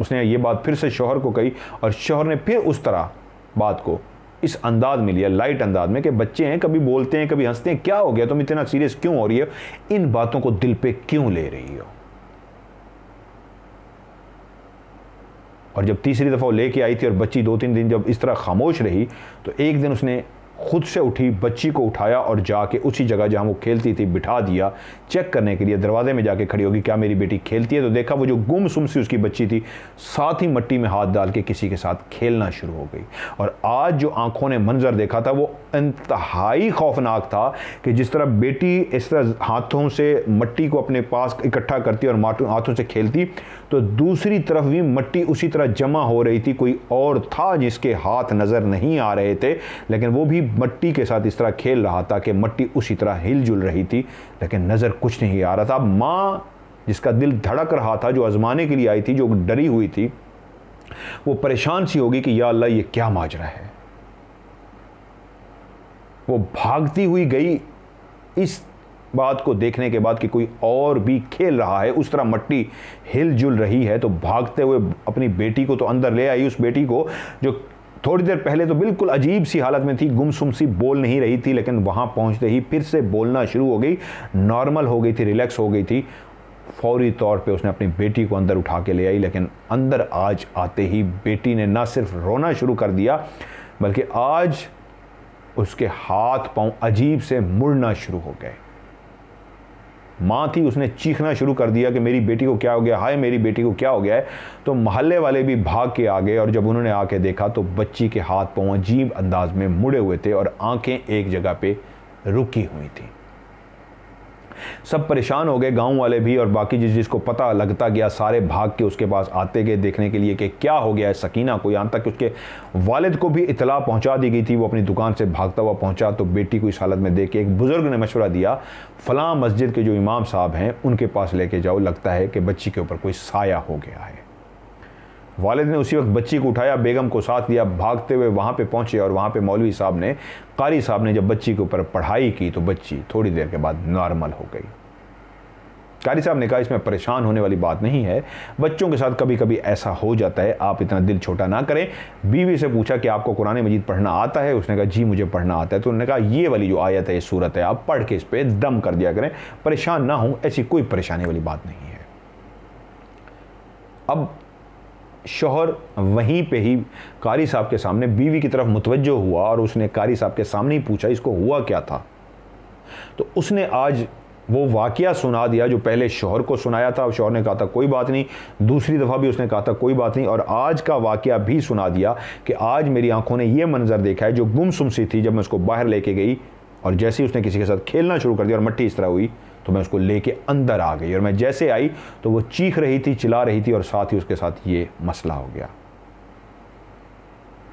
उसने ये बात फिर से शौहर को कही और शौहर ने फिर उस तरह बात को इस अंदाज में लिया, लाइट अंदाज में, कि बच्चे हैं, कभी बोलते हैं, कभी हंसते हैं, क्या हो गया, तुम इतना सीरियस क्यों हो रही हो, इन बातों को दिल पे क्यों ले रही हो। और जब तीसरी दफ़ा वो लेके आई थी और बच्ची 2-3 दिन जब इस तरह खामोश रही तो एक दिन उसने खुद से उठी, बच्ची को उठाया और जाके उसी जगह जहाँ वो खेलती थी बिठा दिया, चेक करने के लिए दरवाजे में जाके खड़ी होगी क्या मेरी बेटी खेलती है। तो देखा वो जो गुमसुम सी उसकी बच्ची थी साथ ही मिट्टी में हाथ डाल के किसी के साथ खेलना शुरू हो गई। और आज जो आंखों ने मंजर देखा था वो इंतहाई खौफनाक था कि जिस तरह बेटी इस तरह हाथों से मिट्टी को अपने पास इकट्ठा करती और हाथों से खेलती तो दूसरी तरफ भी मिट्टी उसी तरह जमा हो रही थी। कोई और था जिसके हाथ नज़र नहीं आ रहे थे, लेकिन वो भी मिट्टी के साथ इस तरह खेल रहा था कि मिट्टी उसी तरह हिलजुल रही थी, लेकिन नज़र कुछ नहीं आ रहा था। माँ जिसका दिल धड़क रहा था, जो आजमाने के लिए आई थी, जो डरी हुई थी, वो परेशान सी होगी कि या अल्लाह ये क्या माजरा है। वो भागती हुई गई इस बात को देखने के बाद कि कोई और भी खेल रहा है, उस तरह मिट्टी हिलजुल रही है। तो भागते हुए अपनी बेटी को तो अंदर ले आई, उस बेटी को जो थोड़ी देर पहले तो बिल्कुल अजीब सी हालत में थी, गुमसुम सी, बोल नहीं रही थी, लेकिन वहाँ पहुँचते ही फिर से बोलना शुरू हो गई, नॉर्मल हो गई थी, रिलैक्स हो गई थी। फौरी तौर पे उसने अपनी बेटी को अंदर उठा के ले आई, लेकिन अंदर आज आते ही बेटी ने ना सिर्फ रोना शुरू कर दिया, बल्कि आज उसके हाथ पांव अजीब से मुड़ना शुरू हो गए। माँ थी, उसने चीखना शुरू कर दिया कि मेरी बेटी को क्या हो गया, हाय मेरी बेटी को क्या हो गया है। तो मोहल्ले वाले भी भाग के आ गए, और जब उन्होंने आके देखा तो बच्ची के हाथ पांव अजीब अंदाज में मुड़े हुए थे और आंखें एक जगह पे रुकी हुई थी। सब परेशान हो गए, गांव वाले भी, और बाकी जिसको पता लगता गया सारे भाग के उसके पास आते गए देखने के लिए कि क्या हो गया है सकीना को। यहाँ तक कि उसके वालिद को भी इतला पहुंचा दी गई थी। वो अपनी दुकान से भागता हुआ पहुंचा तो बेटी को इस हालत में देख के एक बुजुर्ग ने मशवरा दिया, फलां मस्जिद के जो इमाम साहब हैं उनके पास लेके जाओ, लगता है कि बच्ची के ऊपर कोई साया हो गया है। वालिद ने उसी वक्त बच्ची को उठाया, बेगम को साथ लिया, भागते हुए वहाँ पे पहुँचे, और वहाँ पे मौलवी साहब ने, कारी साहब ने जब बच्ची के ऊपर पढ़ाई की तो बच्ची थोड़ी देर के बाद नॉर्मल हो गई। कारी साहब ने कहा इसमें परेशान होने वाली बात नहीं है, बच्चों के साथ कभी कभी ऐसा हो जाता है, आप इतना दिल छोटा ना करें। बीवी से पूछा कि आपको कुरान मजीद पढ़ना आता है? उसने कहा जी मुझे पढ़ना आता है। तो उन्होंने कहा ये वाली जो आयत है, ये सूरत है, आप पढ़ के इस पर दम कर दिया करें, परेशान ना हो, ऐसी कोई परेशानी वाली बात नहीं है। अब शौहर वहीं पे ही कारी साहब के सामने बीवी की तरफ मुतवज्जो हुआ, और उसने कारी साहब के सामने ही पूछा इसको हुआ क्या था। तो उसने आज वो वाकया सुना दिया जो पहले शौहर को सुनाया था। शौहर ने कहा था कोई बात नहीं, दूसरी दफ़ा भी उसने कहा था कोई बात नहीं, और आज का वाकया भी सुना दिया कि आज मेरी आंखों ने ये मंजर देखा है जो गुमसुम सी थी। जब मैं उसको बाहर लेके गई और जैसे ही उसने किसी के साथ खेलना शुरू कर दिया और मट्टी इस तरह हुई तो मैं उसको लेके अंदर आ गई, और मैं जैसे आई तो वो चीख रही थी, चिल्ला रही थी, और साथ ही उसके साथ ये मसला हो गया।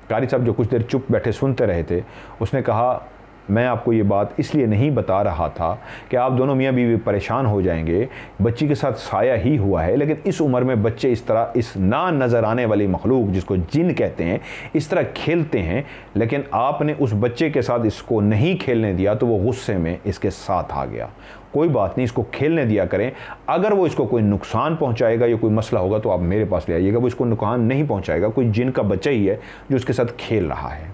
कारी साहब जो कुछ देर चुप बैठे सुनते रहे थे, उसने कहा मैं आपको ये बात इसलिए नहीं बता रहा था कि आप दोनों मियाँ बीवी परेशान हो जाएंगे, बच्ची के साथ साया ही हुआ है, लेकिन इस उम्र में बच्चे इस तरह इस ना नज़र आने वाली मखलूक जिसको जिन कहते हैं इस तरह खेलते हैं, लेकिन आपने उस बच्चे के साथ इसको नहीं खेलने दिया तो वो गुस्से में इसके साथ आ गया। कोई बात नहीं, इसको खेलने दिया करें, अगर वो इसको कोई नुकसान पहुंचाएगा या कोई मसला होगा तो आप मेरे पास ले आइएगा, वो इसको नुकसान नहीं पहुंचाएगा, कोई जिन का बच्चा ही है जो उसके साथ खेल रहा है।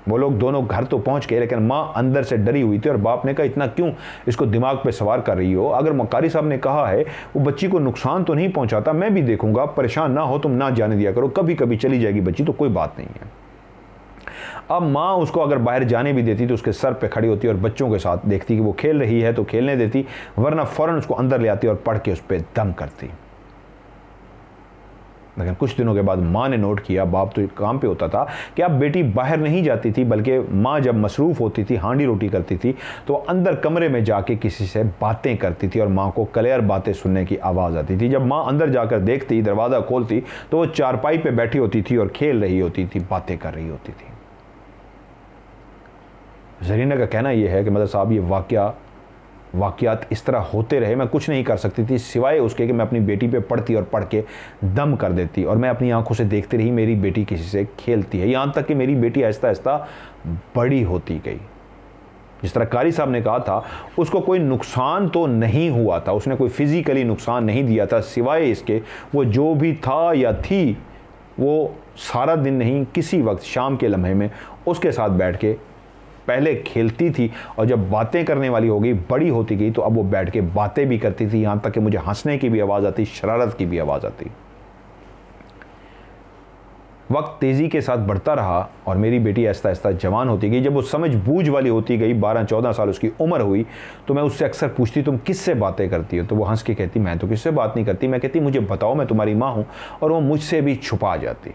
वो लोग दोनों घर तो पहुंच गए, लेकिन माँ अंदर से डरी हुई थी, और बाप ने कहा इतना क्यों इसको दिमाग पे सवार कर रही हो, अगर मकारी साहब ने कहा है वो बच्ची को नुकसान तो नहीं पहुंचाता, मैं भी देखूंगा, परेशान ना हो, तुम ना जाने दिया करो, कभी कभी चली जाएगी बच्ची तो कोई बात नहीं है। अब माँ उसको अगर बाहर जाने भी देती तो उसके सर पे खड़ी होती और बच्चों के साथ देखती कि वो खेल रही है तो खेलने देती, वरना फौरन उसको अंदर ले आती और पढ़ के उस पर दम करती। लेकिन कुछ दिनों के बाद माँ ने नोट किया, बाप तो काम पे होता था, कि अब बेटी बाहर नहीं जाती थी, बल्कि माँ जब मसरूफ़ होती थी, हांडी रोटी करती थी, तो अंदर कमरे में जाके किसी से बातें करती थी, और माँ को क्लियर बातें सुनने की आवाज़ आती थी। जब माँ अंदर जाकर देखती, दरवाज़ा खोलती, तो वो चारपाई पे बैठी होती थी और खेल रही होती थी, बातें कर रही होती थी। ज़रीना का कहना यह है कि मतलब साहब ये वाक़यात इस तरह होते रहे, मैं कुछ नहीं कर सकती थी सिवाय उसके कि मैं अपनी बेटी पे पढ़ती और पढ़ के दम कर देती, और मैं अपनी आंखों से देखती रही मेरी बेटी किसी से खेलती है, यहाँ तक कि मेरी बेटी आहिस्ता आहिस्ता बड़ी होती गई। जिस तरह कारी साहब ने कहा था, उसको कोई नुकसान तो नहीं हुआ था, उसने कोई फिज़िकली नुकसान नहीं दिया था, सिवाय इसके वो जो भी था या थी वो सारा दिन नहीं, किसी वक्त शाम के लम्हे में उसके साथ बैठ के पहले खेलती थी, और जब बातें करने वाली हो गई, बड़ी होती गई, तो अब वो बैठ के बातें भी करती थी, यहाँ तक कि मुझे हंसने की भी आवाज़ आती, शरारत की भी आवाज़ आती। वक्त तेज़ी के साथ बढ़ता रहा और मेरी बेटी आहिस्ता आहिस्ता जवान होती गई। जब वो समझ बूझ वाली होती गई, 12-14 साल उसकी उम्र हुई, तो मैं उससे अक्सर पूछती तुम किससे बातें करती हो, तो वो हंस के कहती मैं तो किससे बात नहीं करती। मैं कहती मुझे बताओ, मैं तुम्हारी माँ हूँ, और वो मुझसे भी छुपा जाती।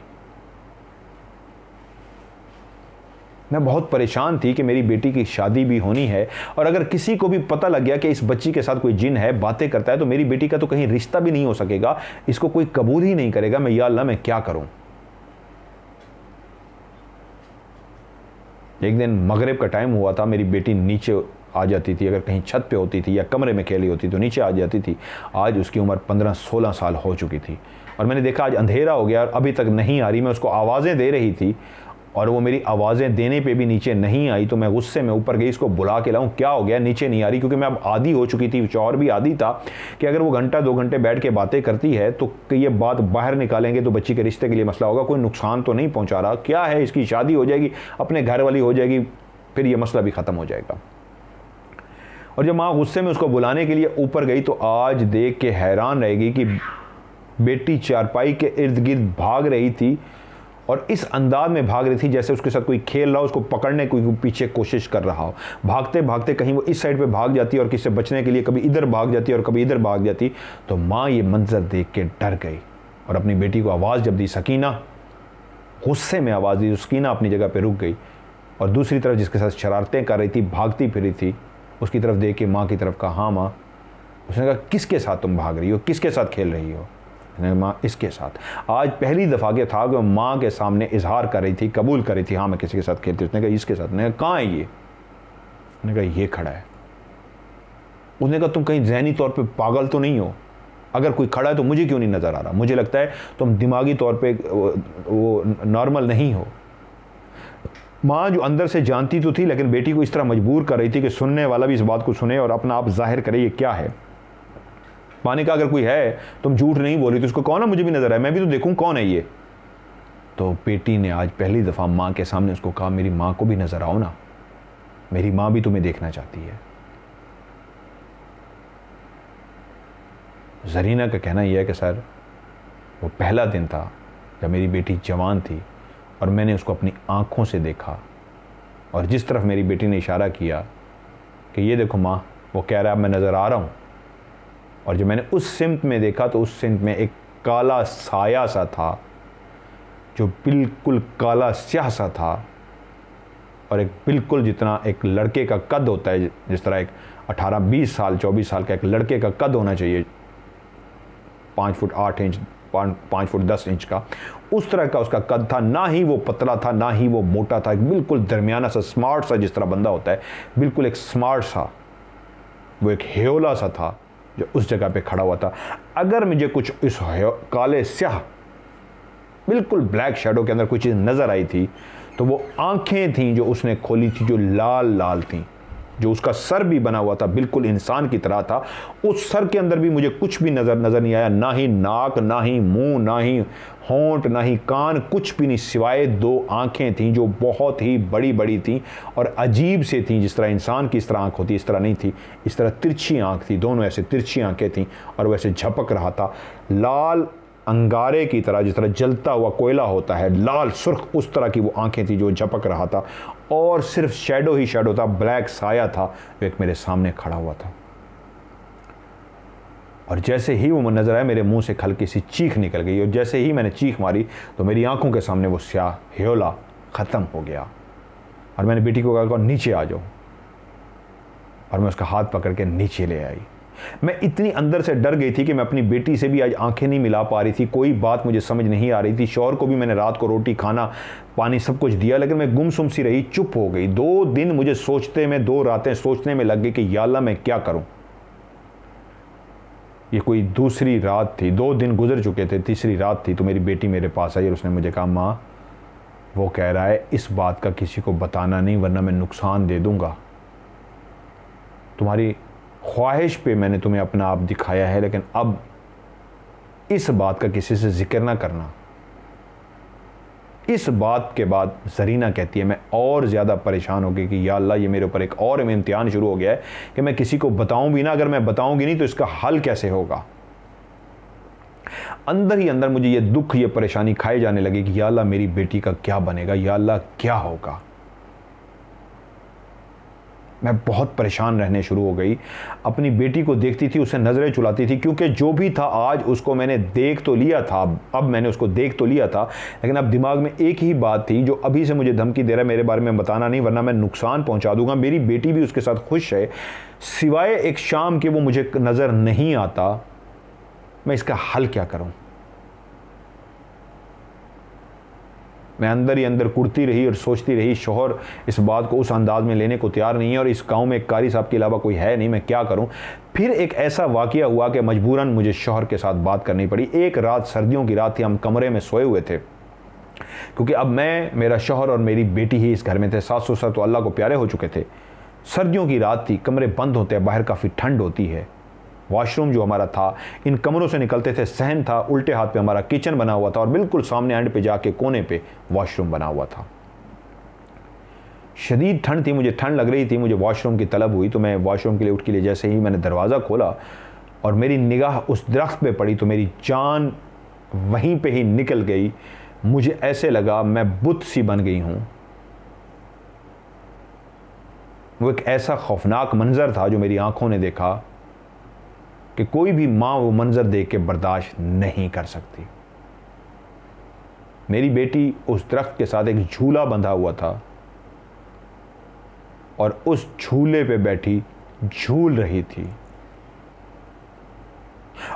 मैं बहुत परेशान थी कि मेरी बेटी की शादी भी होनी है, और अगर किसी को भी पता लग गया कि इस बच्ची के साथ कोई जिन है, बातें करता है, तो मेरी बेटी का तो कहीं रिश्ता भी नहीं हो सकेगा, इसको कोई कबूल ही नहीं करेगा। मैं या अल्लाह मैं क्या करूं। एक दिन मगरिब का टाइम हुआ था, मेरी बेटी नीचे आ जाती थी, अगर कहीं छत पे होती थी या कमरे में खेली होती तो नीचे आ जाती थी। आज उसकी उम्र 15-16 साल हो चुकी थी, और मैंने देखा आज अंधेरा हो गया और अभी तक नहीं आ रही। मैं उसको आवाज़ें दे रही थी और वो मेरी आवाज़ें देने पे भी नीचे नहीं आई, तो मैं गुस्से में ऊपर गई, इसको बुला के लाऊं, क्या हो गया, नीचे नहीं आ रही, क्योंकि मैं अब आदी हो चुकी थी, शौहर भी आदी था कि अगर वो घंटा 2 घंटे बैठ के बातें करती है तो ये बात बाहर निकालेंगे तो बच्ची के रिश्ते के लिए मसला होगा, कोई नुकसान तो नहीं पहुँचा रहा, क्या है, इसकी शादी हो जाएगी, अपने घर वाली हो जाएगी, फिर ये मसला भी ख़त्म हो जाएगा। और जब माँ गुस्से में उसको बुलाने के लिए ऊपर गई तो आज देख के हैरान रहेगी कि बेटी चारपाई के इर्द गिर्द भाग रही थी, और इस अंदाज में भाग रही थी जैसे उसके साथ कोई खेल रहा हो, उसको पकड़ने की पीछे कोशिश कर रहा हो। भागते भागते कहीं वो इस साइड पे भाग जाती है और किससे बचने के लिए कभी इधर भाग जाती है और कभी इधर भाग जाती। तो माँ ये मंजर देख के डर गई और अपनी बेटी को आवाज़ जब दी, सकीना, गुस्से में आवाज़ दी, सकीना अपनी जगह पर रुक गई। और दूसरी तरफ जिसके साथ शरारतें कर रही थी, भागती फिरी थी, उसकी तरफ देख के माँ की तरफ कहा, हाँ माँ। उसने कहा, किसके साथ तुम भाग रही हो, किसके साथ खेल रही हो? माँ, इसके साथ। आज पहली दफ़ा के था कि माँ के सामने इजहार कर रही थी, कबूल कर रही थी, हाँ मैं किसी के साथ खेलती। उसने कहा, इसके साथ। मैंने कहा, कहाँ है ये? उसने कहा, ये खड़ा है। उसने कहा, तुम कहीं ज़हनी तौर पे पागल तो नहीं हो? अगर कोई खड़ा है तो मुझे क्यों नहीं नज़र आ रहा? मुझे लगता है तुम दिमागी तौर पे वो नॉर्मल नहीं हो। माँ जो अंदर से जानती तो थी, लेकिन बेटी को इस तरह मजबूर कर रही थी कि सुनने वाला भी इस बात को सुने और अपना आप जाहिर करे ये क्या है। माँ ने कहा, अगर कोई है, तुम झूठ नहीं बोली, तो उसको कौन है, मुझे भी नजर है, मैं भी तो देखूं कौन है ये। तो बेटी ने आज पहली दफ़ा माँ के सामने उसको कहा, मेरी माँ को भी नजर आओ ना, मेरी माँ भी तुम्हें देखना चाहती है। जरीना का कहना यह है कि सर, वो पहला दिन था जब मेरी बेटी जवान थी और मैंने उसको अपनी आंखों से देखा, और जिस तरफ मेरी बेटी ने इशारा किया कि ये देखो माँ, वो कह रहा है मैं नज़र आ रहा हूँ, और जब मैंने उस सिमत में देखा तो उस सिमत में एक काला साया सा था, जो बिल्कुल काला स्याह सा था, और एक बिल्कुल जितना एक लड़के का कद होता है, जिस तरह एक 18-20 साल 24 साल का एक लड़के का कद होना चाहिए, 5 फुट 8 इंच 5 फुट 10 इंच का, उस तरह का उसका कद था। ना ही वो पतला था, ना ही वो मोटा था, एक बिल्कुल दरमियाना सा, स्मार्ट सा, जिस तरह बंदा होता है, बिल्कुल एक स्मार्ट सा, वो एक ह्योला सा था जो उस जगह पे खड़ा हुआ था। अगर मुझे कुछ इस काले स्याह बिल्कुल ब्लैक शैडो के अंदर कोई चीज़ नज़र आई थी तो वो आंखें थीं जो उसने खोली थी, जो लाल लाल थीं, जो उसका सर भी बना हुआ था, बिल्कुल इंसान की तरह था। उस सर के अंदर भी मुझे कुछ भी नज़र नहीं आया, ना ही नाक, ना ही मुंह, ना ही होंठ, ना ही कान, कुछ भी नहीं, सिवाय 2 आंखें थीं जो बहुत ही बड़ी बड़ी थीं और अजीब से थीं। जिस तरह इंसान की इस तरह आंख होती इस तरह नहीं थी, इस तरह तिरछी आंख थी, दोनों ऐसे तिरछी आंखें थीं, और वैसे झपक रहा था लाल अंगारे की तरह, जिस तरह जलता हुआ कोयला होता है, लाल सुर्ख, उस तरह की वो आंखें थी जो झपक रहा था, और सिर्फ शैडो ही शैडो था, ब्लैक साया था जो एक मेरे सामने खड़ा हुआ था। और जैसे ही वो नजर आया, मेरे मुंह से हल्की सी चीख निकल गई, और जैसे ही मैंने चीख मारी तो मेरी आंखों के सामने वो स्याह ह्योला ख़त्म हो गया, और मैंने बेटी को कहा, नीचे आ जाओ, और मैं उसका हाथ पकड़ के नीचे ले आई। मैं इतनी अंदर से डर गई थी कि मैं अपनी बेटी से भी आज आंखें नहीं मिला पा रही थी, कोई बात मुझे समझ नहीं आ रही थी। शौहर को भी मैंने रात को रोटी, खाना, पानी सब कुछ दिया, लेकिन मैं गुमसुम सी रही, चुप हो गई। 2 दिन मुझे सोचते में, 2 रातें सोचने में लग गई कि या अल्लाह मैं क्या करूं। ये कोई दूसरी रात थी, 2 दिन गुजर चुके थे, तीसरी रात थी तो मेरी बेटी मेरे पास आई और उसने मुझे कहा, माँ वो कह रहा है इस बात का किसी को बताना नहीं, वरना मैं नुकसान दे दूंगा। तुम्हारी ख्वाहिश पे मैंने तुम्हें अपना आप दिखाया है, लेकिन अब इस बात का किसी से जिक्र ना करना। इस बात के बाद जरीना कहती है, मैं और ज़्यादा परेशान हो गई कि या अल्लाह, ये मेरे ऊपर एक और इम्तिहान शुरू हो गया है कि मैं किसी को बताऊं भी ना, अगर मैं बताऊंगी नहीं तो इसका हल कैसे होगा। अंदर ही अंदर मुझे ये दुख, ये परेशानी खाए जाने लगी कि या अल्लाह, मेरी बेटी का क्या बनेगा, या अल्लाह क्या होगा। मैं बहुत परेशान रहने शुरू हो गई। अपनी बेटी को देखती थी, उसे नज़रें चुलाती थी, क्योंकि जो भी था आज उसको मैंने देख तो लिया था, अब मैंने उसको देख तो लिया था, लेकिन अब दिमाग में एक ही बात थी जो अभी से मुझे धमकी दे रहा है, मेरे बारे में बताना नहीं, वरना मैं नुकसान पहुंचा दूंगा। मेरी बेटी भी उसके साथ खुश है, सिवाय एक शाम के वो मुझे नज़र नहीं आता। मैं इसका हल क्या करूं? मैं अंदर ही अंदर कुड़ती रही और सोचती रही। शौहर इस बात को उस अंदाज में लेने को तैयार नहीं है, और इस गांव में कारी साहब के अलावा कोई है नहीं, मैं क्या करूं। फिर एक ऐसा वाकया हुआ कि मजबूरन मुझे शौहर के साथ बात करनी पड़ी। एक रात, सर्दियों की रात थी, हम कमरे में सोए हुए थे क्योंकि अब मैं, मेरा शौहर और मेरी बेटी ही इस घर में थे। सास ससुर तो अल्लाह को प्यारे हो चुके थे। सर्दियों की रात थी, कमरे बंद होते हैं, बाहर काफ़ी ठंड होती है। वॉशरूम जो हमारा था, इन कमरों से निकलते थे, सहन था, उल्टे हाथ पे हमारा किचन बना हुआ था और बिल्कुल सामने एंड पे जाके कोने पे वॉशरूम बना हुआ था। शदीद ठंड थी, मुझे ठंड लग रही थी, मुझे वॉशरूम की तलब हुई, तो मैं वॉशरूम के लिए उठ के लिए जैसे ही मैंने दरवाज़ा खोला और मेरी निगाह उस दरख्त पे पड़ी तो मेरी जान वहीं पे ही निकल गई। मुझे ऐसे लगा मैं बुत सी बन गई हूँ। वो एक ऐसा खौफनाक मंजर था जो मेरी आंखों ने देखा कि कोई भी माँ वो मंजर देख के बर्दाश्त नहीं कर सकती। मेरी बेटी उस दरख्त के साथ एक झूला बंधा हुआ था और उस झूले पे बैठी झूल रही थी,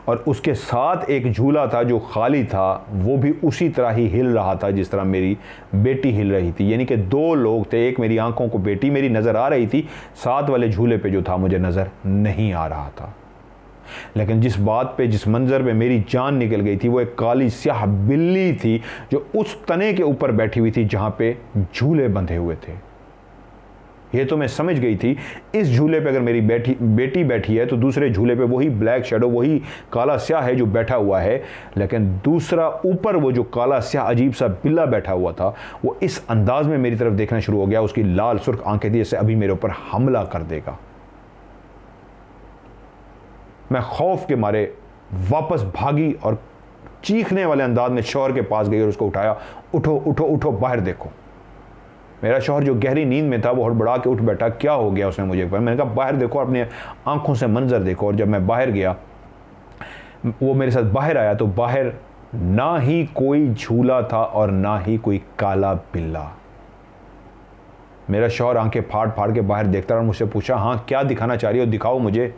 और उसके साथ एक झूला था जो खाली था, वो भी उसी तरह ही हिल रहा था जिस तरह मेरी बेटी हिल रही थी। यानी कि दो लोग थे, एक मेरी आंखों को बेटी मेरी नज़र आ रही थी, साथ वाले झूले पे जो था मुझे नज़र नहीं आ रहा था। लेकिन जिस बात पे, जिस मंजर पे मेरी जान निकल गई थी, वो एक काली स्याह बिल्ली थी जो उस तने के ऊपर बैठी हुई थी जहाँ पे झूले बंधे हुए थे। ये तो मैं समझ गई थी, इस झूले पे अगर मेरी बेटी बैठी है तो दूसरे झूले पे वही ब्लैक शैडो, वही काला स्याह है जो बैठा हुआ है। लेकिन दूसरा ऊपर वो जो काला स्याह अजीब सा बिल्ला बैठा हुआ था, वो इस अंदाज में मेरी तरफ देखना शुरू हो गया। उसकी लाल सुर्ख आंखें थी जैसे अभी मेरे ऊपर हमला कर देगा। मैं खौफ के मारे वापस भागी और चीखने वाले अंदाज में शौहर के पास गई और उसको उठाया। उठो उठो उठो, बाहर देखो। मेरा शौहर जो गहरी नींद में था वो हड़बड़ा के उठ बैठा। क्या हो गया उसने मुझे? मैंने कहा बाहर देखो, अपनी आंखों से मंजर देखो। और जब मैं बाहर गया, वो मेरे साथ बाहर आया, तो बाहर ना ही कोई झूला था और ना ही कोई काला बिल्ला। मेरा शौहर आंखें फाड़ फाड़ के बाहर देखता रहा और मुझसे पूछा, हाँ क्या दिखाना चाह रही हो, दिखाओ मुझे।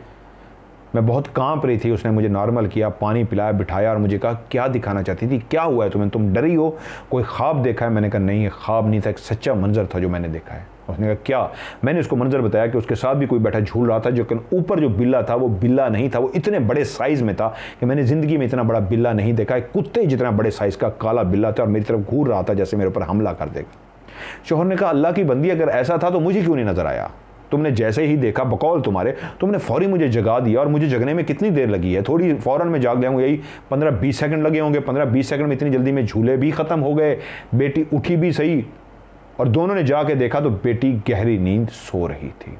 मैं बहुत कांप रही थी। उसने मुझे नॉर्मल किया, पानी पिलाया, बिठाया और मुझे कहा क्या दिखाना चाहती थी, क्या हुआ है तुम्हें, तुम डरी हो, कोई ख्वाब देखा है? मैंने कहा नहीं, ख्वाब नहीं था, एक सच्चा मंजर था जो मैंने देखा है। उसने कहा क्या? मैंने उसको मंजर बताया कि उसके साथ भी कोई बैठा झूल रहा था, जो कि ऊपर जो बिल्ला था वो बिल्ला नहीं था, वो इतने बड़े साइज़ में था कि मैंने ज़िंदगी में इतना बड़ा बिल्ला नहीं देखा। एक कुत्ते जितना बड़े साइज़ का काला बिल्ला था और मेरी तरफ घूर रहा था जैसे मेरे ऊपर हमला कर देगा। शौहर ने कहा अल्लाह की बंदी, अगर ऐसा था तो मुझे क्यों नहीं नज़र आया? तुमने जैसे ही देखा बकौल तुम्हारे, तुमने फौरी मुझे जगा दिया। और मुझे जगने में कितनी देर लगी है? थोड़ी फ़ौरन में जाग गया हूँ, यही 15-20 सेकंड लगे होंगे। 15-20 सेकंड में इतनी जल्दी में झूले भी ख़त्म हो गए, बेटी उठी भी सही। और दोनों ने जाके देखा तो बेटी गहरी नींद सो रही थी।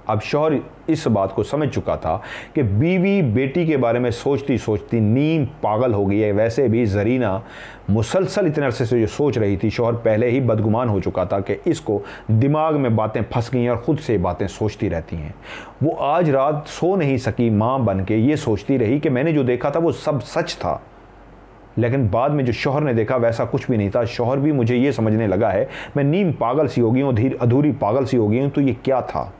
अब शौहर इस बात को समझ चुका था कि बीवी बेटी के बारे में सोचती सोचती नींद पागल हो गई है। वैसे भी जरीना मुसलसल इतने अरसे से जो सोच रही थी, शौहर पहले ही बदगुमान हो चुका था कि इसको दिमाग में बातें फंस गई हैं और ख़ुद से बातें सोचती रहती हैं। वो आज रात सो नहीं सकी, माँ बन के ये सोचती रही कि मैंने जो देखा था वो सब सच था। लेकिन बाद में जो शौहर ने देखा वैसा कुछ भी नहीं था। शौहर भी मुझे ये समझने लगा है मैं नींद पागल सी हो गई हूँ, अधूरी पागल सी हो गई हूँ, तो ये क्या था?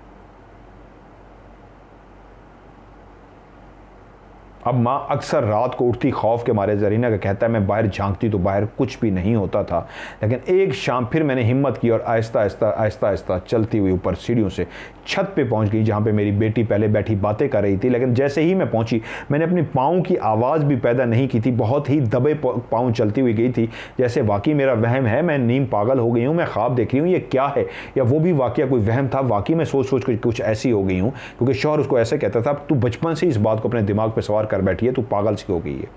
अब माँ अक्सर रात को उठती खौफ के मारे, जरीना का कहता है मैं बाहर झांकती तो बाहर कुछ भी नहीं होता था। लेकिन एक शाम फिर मैंने हिम्मत की और आहिस्ता आहिस्ता आहिस्ता आहिस्ता चलती हुई ऊपर सीढ़ियों से छत पे पहुंच गई जहाँ पे मेरी बेटी पहले बैठी बातें कर रही थी। लेकिन जैसे ही मैं पहुंची, मैंने अपने पाँव की आवाज़ भी पैदा नहीं की थी, बहुत ही दबे पाँव चलती हुई गई थी, जैसे वाकई मेरा वहम है, मैं नींद पागल हो गई हूँ, मैं ख्वाब देख रही हूँ, ये क्या है? या वो भी वाकया कोई वहम था, वाकई मैं सोच सोच कर कुछ ऐसी हो गई हूँ। क्योंकि शौहर उसको ऐसे कहता था तू बचपन से इस बात को अपने दिमाग पर सवार कर बैठी है, तू पागल सी हो गई है।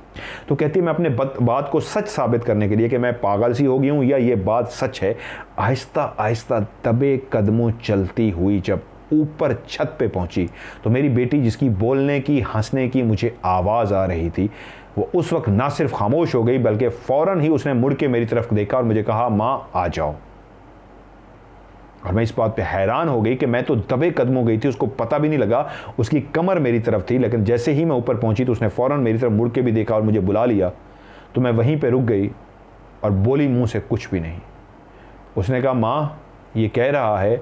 तो कहती मैं अपने बात को सच साबित करने के लिए कि मैं पागल सी हो गई हूँ या ये बात सच है, आहिस्ता आहिस्ता दबे कदमों चलती हुई जब ऊपर छत पे पहुंची तो मेरी बेटी, जिसकी बोलने की हंसने की मुझे आवाज़ आ रही थी, वो उस वक्त ना सिर्फ खामोश हो गई बल्कि फ़ौरन ही उसने मुड़ के मेरी तरफ देखा और मुझे कहा माँ आ जाओ। और मैं इस बात पे हैरान हो गई कि मैं तो दबे कदमों गई थी, उसको पता भी नहीं लगा, उसकी कमर मेरी तरफ थी। लेकिन जैसे ही मैं ऊपर पहुंची तो उसने फ़ौरन मेरी तरफ मुड़ के भी देखा और मुझे बुला लिया। तो मैं वहीं पे रुक गई और बोली मुंह से कुछ भी नहीं। उसने कहा माँ ये कह रहा है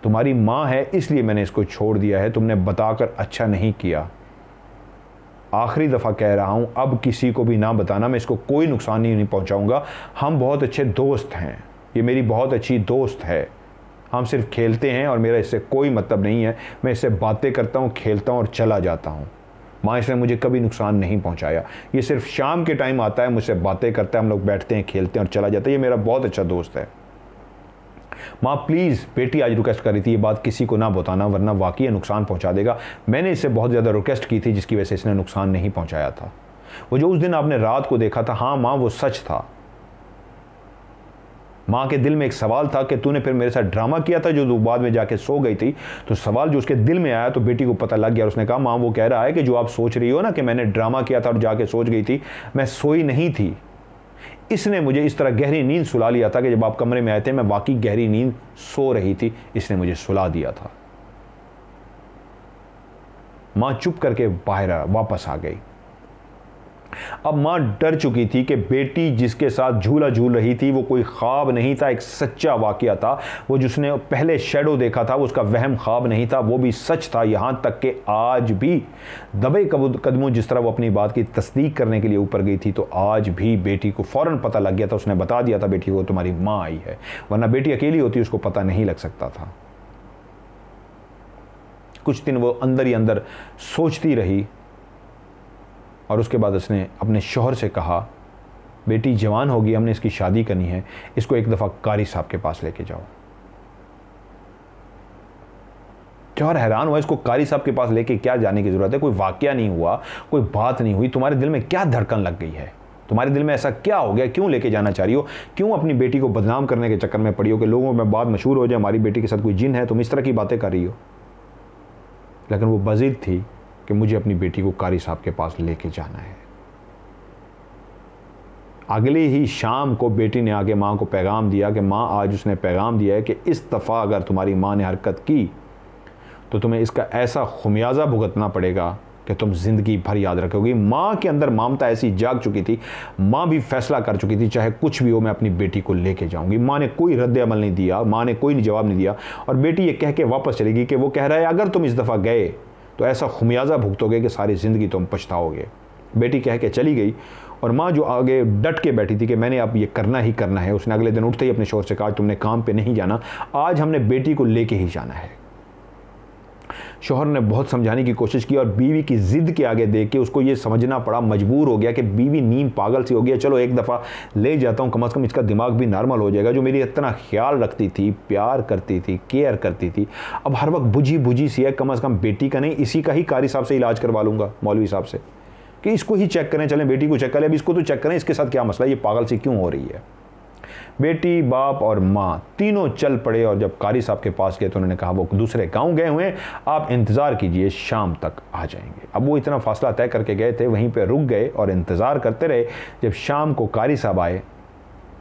तुम्हारी माँ है इसलिए मैंने इसको छोड़ दिया है, तुमने बताकर अच्छा नहीं किया। आखिरी दफ़ा कह रहा हूँ, अब किसी को भी ना बताना, मैं इसको कोई नुकसान नहीं पहुँचाऊँगा। हम बहुत अच्छे दोस्त हैं, ये मेरी बहुत अच्छी दोस्त है, हम सिर्फ खेलते हैं और मेरा इससे कोई मतलब नहीं है। मैं इससे बातें करता हूँ, खेलता हूँ और चला जाता हूँ। माँ इसने मुझे कभी नुकसान नहीं पहुंचाया, ये सिर्फ शाम के टाइम आता है, मुझसे बातें करता है, हम लोग बैठते हैं, खेलते हैं और चला जाता है, ये मेरा बहुत अच्छा दोस्त है। माँ प्लीज़, बेटी आज रिक्वेस्ट कर रही थी, ये बात किसी को ना बताना वरना वाकई नुकसान पहुंचा देगा। मैंने इससे बहुत ज़्यादा रिक्वेस्ट की थी जिसकी वजह से इसने नुकसान नहीं पहुंचाया था। वो जो उस दिन आपने रात को देखा था, हाँ माँ वो सच था। माँ के दिल में एक सवाल था कि तूने फिर मेरे साथ ड्रामा किया था जो तू बाद में जाके सो गई थी। तो सवाल जो उसके दिल में आया तो बेटी को पता लग गया और उसने कहा माँ वो कह रहा है कि जो आप सोच रही हो ना कि मैंने ड्रामा किया था और जाके सोच गई थी, मैं सोई नहीं थी। इसने मुझे इस तरह गहरी नींद सुला लिया था कि जब आप कमरे में आए थे मैं वाकई गहरी नींद सो रही थी, इसने मुझे सुला दिया था। माँ चुप करके बाहर वापस आ गई। अब माँ डर चुकी थी कि बेटी जिसके साथ झूला झूल रही थी वो कोई ख्वाब नहीं था, एक सच्चा वाकया था। वो जिसने पहले शैडो देखा था वो उसका वहम ख्वाब नहीं था, वो भी सच था। यहाँ तक कि आज भी दबे कदमों जिस तरह वो अपनी बात की तस्दीक करने के लिए ऊपर गई थी, तो आज भी बेटी को फ़ौरन पता लग गया था। उसने बता दिया था बेटी को तुम्हारी माँ आई है, वरना बेटी अकेली होती उसको पता नहीं लग सकता था। कुछ दिन वो अंदर ही अंदर सोचती रही और उसके बाद उसने अपने शौहर से कहा बेटी जवान होगी, हमने इसकी शादी करनी है, इसको एक दफ़ा कारी साहब के पास लेके जाओ। शौहर हैरान हुआ, इसको कारी साहब के पास लेके क्या जाने की ज़रूरत है, कोई वाकया नहीं हुआ, कोई बात नहीं हुई, तुम्हारे दिल में क्या धड़कन लग गई है, तुम्हारे दिल में ऐसा क्या हो गया, क्यों लेके जाना चाह रही हो, क्यों अपनी बेटी को बदनाम करने के चक्कर में पड़ी हो कि लोगों में बात मशहूर हो जाए हमारी बेटी के साथ कोई जिन है, तुम इस तरह की बातें कर रही हो। लेकिन वो बज़िद थी कि मुझे अपनी बेटी को कारी साहब के पास लेके जाना है। अगली ही शाम को बेटी ने आगे माँ को पैगाम दिया कि माँ आज उसने पैगाम दिया है कि इस दफ़ा अगर तुम्हारी माँ ने हरकत की तो तुम्हें इसका ऐसा खुमियाजा भुगतना पड़ेगा कि तुम ज़िंदगी भर याद रखोगी। माँ के अंदर ममता ऐसी जाग चुकी थी, माँ भी फैसला कर चुकी थी चाहे कुछ भी हो मैं अपनी बेटी को लेके जाऊंगी। माँ ने कोई रद्द अमल नहीं दिया, माँ ने कोई जवाब नहीं दिया और बेटी ये कह के वापस चलेगी कि वो कह रहा है अगर तुम इस दफ़ा गए तो ऐसा खुमियाजा भुगतोगे कि सारी ज़िंदगी तुम पछताओगे। बेटी कह के चली गई और माँ जो आगे डट के बैठी थी कि मैंने अब ये करना ही करना है, उसने अगले दिन उठते ही अपने शौहर से कहा तुमने काम पे नहीं जाना, आज हमने बेटी को लेके ही जाना है। शौहर ने बहुत समझाने की कोशिश की और बीवी की ज़िद के आगे देख के उसको ये समझना पड़ा, मजबूर हो गया कि बीवी नीम पागल सी हो गया, चलो एक दफ़ा ले जाता हूँ, कम से कम इसका दिमाग भी नॉर्मल हो जाएगा। जो मेरी इतना ख्याल रखती थी, प्यार करती थी, केयर करती थी, अब हर वक्त बुझी बुझी सी है, कम से कम बेटी का नहीं इसी का ही कारी साहब से इलाज करवा लूँगा, मौलवी साहब से, कि इसको ही चेक करें, चलें बेटी को चेक करें, अब इसको तो चेक करें इसके साथ क्या मसला है, ये पागल सी क्यों हो रही है। बेटी, बाप और माँ तीनों चल पड़े और जब कारी साहब के पास गए तो उन्होंने कहा वो दूसरे गांव गए हुए हैं, आप इंतज़ार कीजिए शाम तक आ जाएंगे। अब वो इतना फासला तय करके गए थे, वहीं पे रुक गए और इंतज़ार करते रहे। जब शाम को कारी साहब आए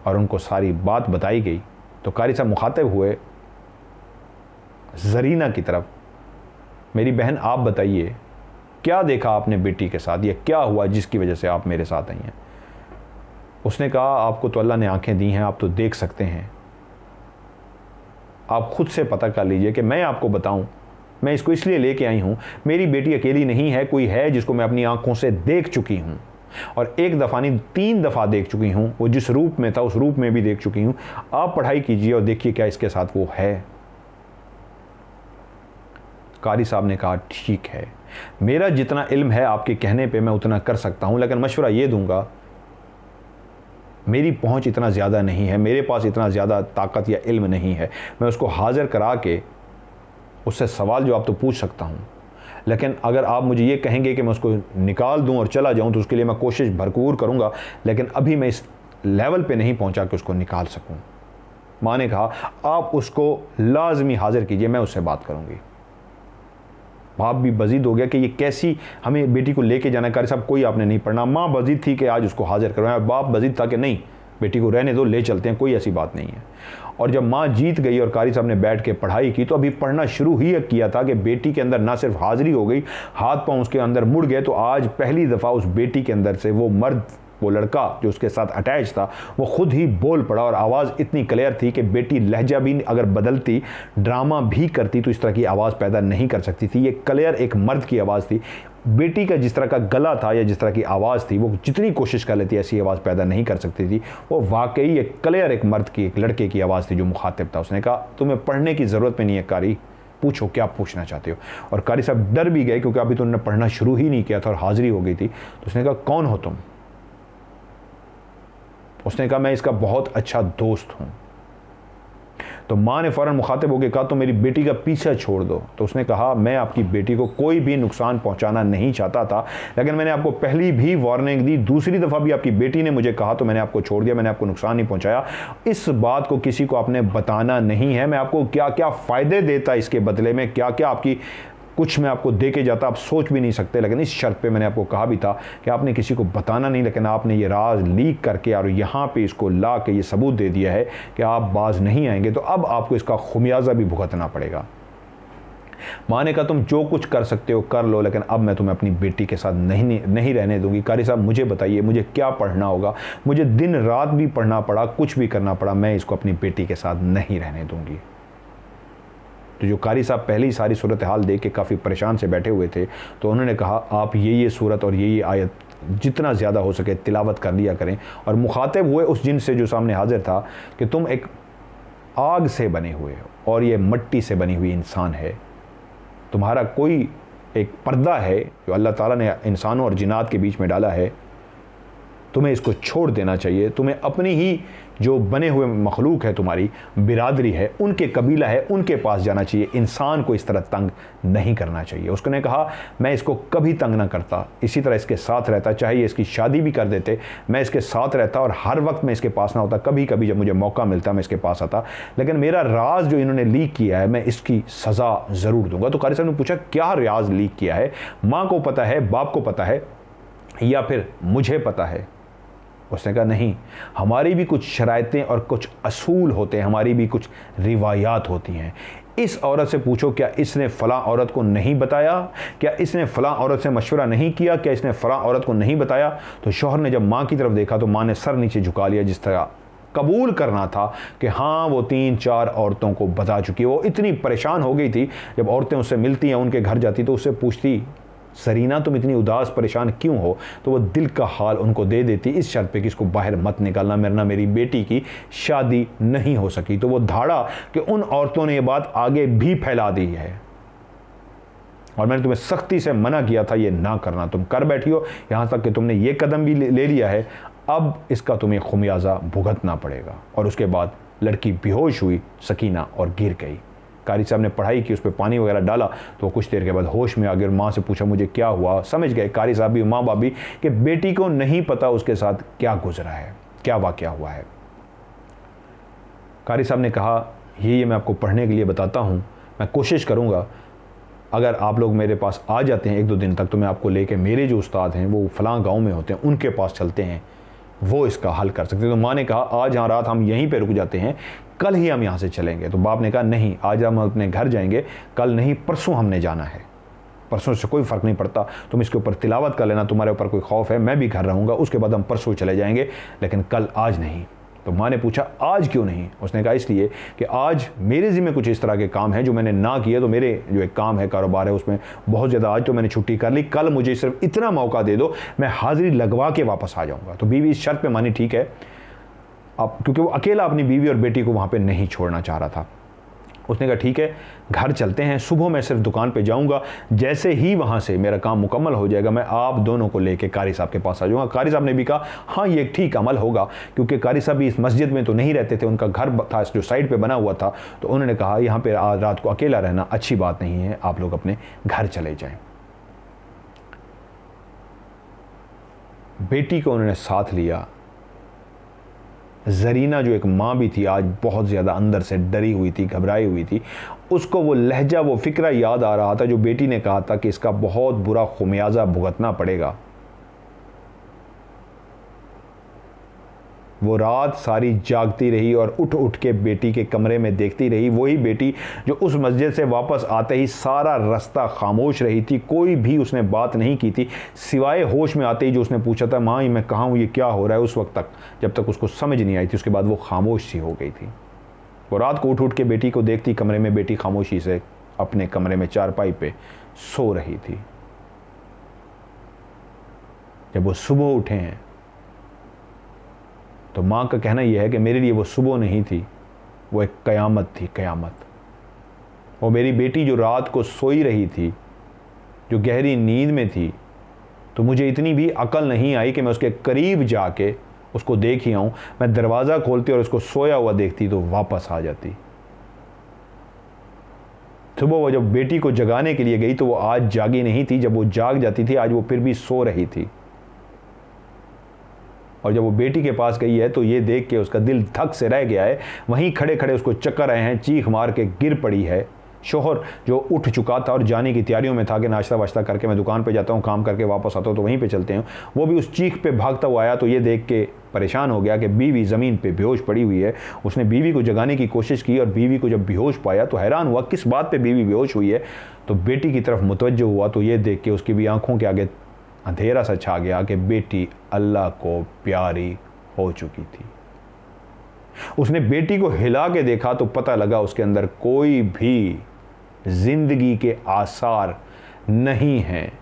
और उनको सारी बात बताई गई तो कारी साहब मुखातिब हुए ज़रीना की तरफ, मेरी बहन आप बताइए क्या देखा आपने बेटी के साथ, ये क्या हुआ जिसकी वजह से आप मेरे साथ आई हैं। उसने कहा आपको तो अल्लाह ने आंखें दी हैं, आप तो देख सकते हैं, आप खुद से पता कर लीजिए कि मैं आपको बताऊं, मैं इसको इसलिए लेके आई हूं, मेरी बेटी अकेली नहीं है, कोई है जिसको मैं अपनी आंखों से देख चुकी हूं और एक दफ़ा नहीं 3 दफ़ा देख चुकी हूं, वो जिस रूप में था उस रूप में भी देख चुकी हूं। आप पढ़ाई कीजिए और देखिए क्या इसके साथ वो है। कारी साहब ने कहा ठीक है, मेरा जितना इल्म है आपके कहने पे मैं उतना कर सकता हूं, लेकिन मशवरा ये दूंगा मेरी पहुंच इतना ज़्यादा नहीं है, मेरे पास इतना ज़्यादा ताकत या इल्म नहीं है, मैं उसको हाज़िर करा के उससे सवाल जवाब तो पूछ सकता हूं, लेकिन अगर आप मुझे ये कहेंगे कि मैं उसको निकाल दूं और चला जाऊं तो उसके लिए मैं कोशिश भरपूर करूंगा, लेकिन अभी मैं इस लेवल पे नहीं पहुंचा कि उसको निकाल सकूं। माँ ने कहा आप उसको लाजमी हाज़िर कीजिए, मैं उससे बात करूँगी। बाप भी बजीद हो गया कि ये कैसी हमें बेटी को लेके जाना, कारी साहब कोई आपने नहीं पढ़ना। माँ बजीद थी कि आज उसको हाजिर करवाएं, बाप बजीद था कि नहीं बेटी को रहने दो, ले चलते हैं, कोई ऐसी बात नहीं है। और जब माँ जीत गई और कारी साहब ने बैठ के पढ़ाई की तो अभी पढ़ना शुरू ही किया था कि बेटी के अंदर ना सिर्फ हाजिरी हो गई, हाथ पाँव उसके अंदर मुड़ गए। तो आज पहली दफ़ा उस बेटी के अंदर से वो मर्द, वो लड़का जो उसके साथ अटैच था, वो खुद ही बोल पड़ा और आवाज़ इतनी क्लियर थी कि बेटी लहजा भी अगर बदलती, ड्रामा भी करती तो इस तरह की आवाज़ पैदा नहीं कर सकती थी। ये क्लियर एक मर्द की आवाज़ थी। बेटी का जिस तरह का गला था या जिस तरह की आवाज़ थी, वो जितनी कोशिश कर लेती ऐसी आवाज़ पैदा नहीं कर सकती थी। वो वाकई एक क्लियर एक मर्द की, एक लड़के की आवाज़ थी जो मुखातिब था। उसने कहा तुम्हें पढ़ने की ज़रूरत भी नहीं है कारी, पूछो क्या पूछना चाहते हो। और कारी साहब डर भी गए क्योंकि अभी तो उन्होंने पढ़ना शुरू ही नहीं किया था और हाजिरी हो गई थी। तो उसने कहा कौन हो तुम? उसने कहा मैं इसका बहुत अच्छा दोस्त हूं। तो माँ ने फ़ौरन मुखातिब होकर कहा तो मेरी बेटी का पीछा छोड़ दो। तो उसने कहा मैं आपकी बेटी को कोई भी नुकसान पहुंचाना नहीं चाहता था, लेकिन मैंने आपको पहली भी वार्निंग दी, दूसरी दफ़ा भी आपकी बेटी ने मुझे कहा तो मैंने आपको छोड़ दिया, मैंने आपको नुकसान नहीं पहुंचाया। इस बात को किसी को आपने बताना नहीं है। मैं आपको क्या क्या फ़ायदे देता इसके बदले में, क्या क्या आपकी कुछ मैं आपको दे के जाता, आप सोच भी नहीं सकते। लेकिन इस शर्त पे मैंने आपको कहा भी था कि आपने किसी को बताना नहीं, लेकिन आपने ये राज लीक करके और यहाँ पे इसको ला के ये सबूत दे दिया है कि आप बाज नहीं आएंगे, तो अब आपको इसका खुमियाजा भी भुगतना पड़ेगा। माँ ने कहा तुम जो कुछ कर सकते हो कर लो, लेकिन अब मैं तुम्हें अपनी बेटी के साथ नहीं रहने दूंगी। कारी साहब मुझे बताइए मुझे क्या पढ़ना होगा? मुझे दिन रात भी पढ़ना पड़ा, कुछ भी करना पड़ा, मैं इसको अपनी बेटी के साथ नहीं रहने दूंगी। तो जो कारी साहब पहले ही सारी सूरत हाल देख के काफ़ी परेशान से बैठे हुए थे, तो उन्होंने कहा आप ये सूरत और ये आयत जितना ज़्यादा हो सके तिलावत कर लिया करें। और मुखातिब हुए उस जिन से जो सामने हाजिर था कि तुम एक आग से बने हुए हो और ये मिट्टी से बनी हुई इंसान है, तुम्हारा कोई एक पर्दा है जो अल्लाह ताला ने इंसानों और जिन्नात के बीच में डाला है, तुम्हें इसको छोड़ देना चाहिए। तुम्हें अपनी ही जो बने हुए मखलूक है, तुम्हारी बिरादरी है, उनके कबीला है, उनके पास जाना चाहिए। इंसान को इस तरह तंग नहीं करना चाहिए। उसने कहा मैं इसको कभी तंग ना करता, इसी तरह इसके साथ रहता, चाहे ये इसकी शादी भी कर देते मैं इसके साथ रहता और हर वक्त मैं इसके पास ना होता, कभी कभी जब मुझे मौका मिलता मैं इसके पास आता, लेकिन मेरा राज जो इन्होंने लीक किया है मैं इसकी सज़ा ज़रूर दूंगा। तो कारी साहब ने पूछा क्या राज लीक किया है? माँ को पता है, बाप को पता है, या फिर मुझे पता है? उसने कहा नहीं, हमारी भी कुछ शराइतें और कुछ असूल होते हैं, हमारी भी कुछ रिवायात होती हैं। इस औरत से पूछो क्या इसने फ़लाँ औरत को नहीं बताया, क्या इसने फ़लाँ औरत से मशवरा नहीं किया, क्या इसने फ़लाँ औरत को नहीं बताया? तो शौहर ने जब माँ की तरफ देखा तो माँ ने सर नीचे झुका लिया, जिस तरह कबूल करना था कि हाँ वो 3-4 औरतों को बता चुकी है। वो इतनी परेशान हो गई थी, जब औरतें उससे मिलती हैं, उनके घर जाती तो उससे पूछती सरीना तुम इतनी उदास परेशान क्यों हो, तो वो दिल का हाल उनको दे देती, इस शर्त पे कि इसको बाहर मत निकालना, मेरी बेटी की शादी नहीं हो सकी। तो वो धाड़ा कि उन औरतों ने ये बात आगे भी फैला दी है और मैंने तुम्हें सख्ती से मना किया था ये ना करना, तुम कर बैठी हो, यहाँ तक कि तुमने ये कदम भी ले लिया है, अब इसका तुम्हें खुमियाजा भुगतना पड़ेगा। और उसके बाद लड़की बेहोश हुई सकीना और गिर गई। कारी साहब ने पढ़ाई की, उस पर पानी वगैरह डाला तो कुछ देर के बाद होश में आ गई और माँ से पूछा मुझे क्या हुआ। समझ गए कारी साहब भी, माँ बाप भी, कि बेटी को नहीं पता उसके साथ क्या गुजरा है, क्या वाक़या हुआ है। कारी साहब ने कहा ये मैं आपको पढ़ने के लिए बताता हूँ, मैं कोशिश करूँगा अगर आप लोग मेरे पास आ जाते हैं 1-2 दिन तक तो मैं आपको लेके, मेरे जो उस्ताद हैं वो फ़लाँ गाँव में होते हैं, उनके पास चलते हैं, वो इसका हल कर सकते हैं। तो माँ ने कहा आज यहाँ रात हम यहीं पे रुक जाते हैं, कल ही हम यहाँ से चलेंगे। तो बाप ने कहा नहीं, आज हम अपने घर जाएंगे, कल नहीं परसों हमने जाना है, परसों से कोई फ़र्क नहीं पड़ता, तुम इसके ऊपर तिलावत कर लेना, तुम्हारे ऊपर कोई खौफ है, मैं भी घर रहूँगा, उसके बाद हम परसों चले जाएंगे, लेकिन कल आज नहीं। तो माँ ने पूछा आज क्यों नहीं? उसने कहा इसलिए कि आज मेरे ज़िम्मे कुछ इस तरह के काम हैं जो मैंने ना किए, तो मेरे जो एक काम है, कारोबार है, उसमें बहुत ज़्यादा, आज तो मैंने छुट्टी कर ली, कल मुझे सिर्फ इतना मौका दे दो, मैं हाज़िरी लगवा के वापस आ जाऊँगा। तो बीवी इस शर्त पर मानी ठीक है, अब क्योंकि वो अकेला अपनी बीवी और बेटी को वहाँ पे नहीं छोड़ना चाह रहा था। उसने कहा ठीक है घर चलते हैं, सुबह मैं सिर्फ दुकान पे जाऊँगा, जैसे ही वहाँ से मेरा काम मुकम्मल हो जाएगा मैं आप दोनों को लेके कारी साहब के पास आ जाऊँगा। कारी साहब ने भी कहा हाँ ये ठीक अमल होगा, क्योंकि कारी साहब भी इस मस्जिद में तो नहीं रहते थे, उनका घर था जो साइड पर बना हुआ था। तो उन्होंने कहा यहाँ पर आज रात को अकेला रहना अच्छी बात नहीं है, आप लोग अपने घर चले जाएँ। बेटी को उन्होंने साथ लिया। ज़रीना जो एक माँ भी थी, आज बहुत ज़्यादा अंदर से डरी हुई थी, घबराई हुई थी, उसको वो लहजा, वो फ़िक्रा याद आ रहा था जो बेटी ने कहा था कि इसका बहुत बुरा खुमियाजा भुगतना पड़ेगा। वो रात सारी जागती रही और उठ उठ के बेटी के कमरे में देखती रही। वही बेटी जो उस मस्जिद से वापस आते ही सारा रास्ता खामोश रही थी, कोई भी उसने बात नहीं की थी, सिवाय होश में आते ही जो उसने पूछा था माँ मैं कहाँ हूँ, ये क्या हो रहा है, उस वक्त तक जब तक उसको समझ नहीं आई थी। उसके बाद वो खामोश सी हो गई थी। वो रात को उठ उठ के बेटी को देखती, कमरे में बेटी खामोशी से अपने कमरे में चारपाई पे सो रही थी। जब वो सुबह उठे हैं तो माँ का कहना यह है कि मेरे लिए वो सुबह नहीं थी, वो एक क़यामत थी, क़यामत। और मेरी बेटी जो रात को सोई रही थी, जो गहरी नींद में थी, तो मुझे इतनी भी अकल नहीं आई कि मैं उसके करीब जाके उसको देख ही आऊँ। मैं दरवाज़ा खोलती और उसको सोया हुआ देखती तो वापस आ जाती। सुबह वो जब बेटी को जगाने के लिए गई तो वो आज जागी नहीं थी। जब वो जाग जाती थी, आज वो फिर भी सो रही थी। और जब वो बेटी के पास गई है तो ये देख के उसका दिल धक से रह गया है। वहीं खड़े खड़े उसको चक्कर आए हैं, चीख मार के गिर पड़ी है। शोहर जो उठ चुका था और जाने की तैयारियों में था कि नाश्ता वाश्ता करके मैं दुकान पे जाता हूँ, काम करके वापस आता हूँ तो वहीं पे चलते हैं, वो भी उस चीख पे भागता हुआ आया। तो ये देख के परेशान हो गया कि बीवी ज़मीन पे बेहोश पड़ी हुई है। उसने बीवी को जगाने की कोशिश की और बीवी को जब बेहोश पाया तो हैरान हुआ किस बात पे बीवी बेहोश हुई है। तो बेटी की तरफ मुतवज्जो हुआ तो ये देख के उसकी भी आंखों के आगे अंधेरा सा छा गया कि बेटी अल्लाह को प्यारी हो चुकी थी। उसने बेटी को हिला के देखा तो पता लगा उसके अंदर कोई भी जिंदगी के आसार नहीं हैं।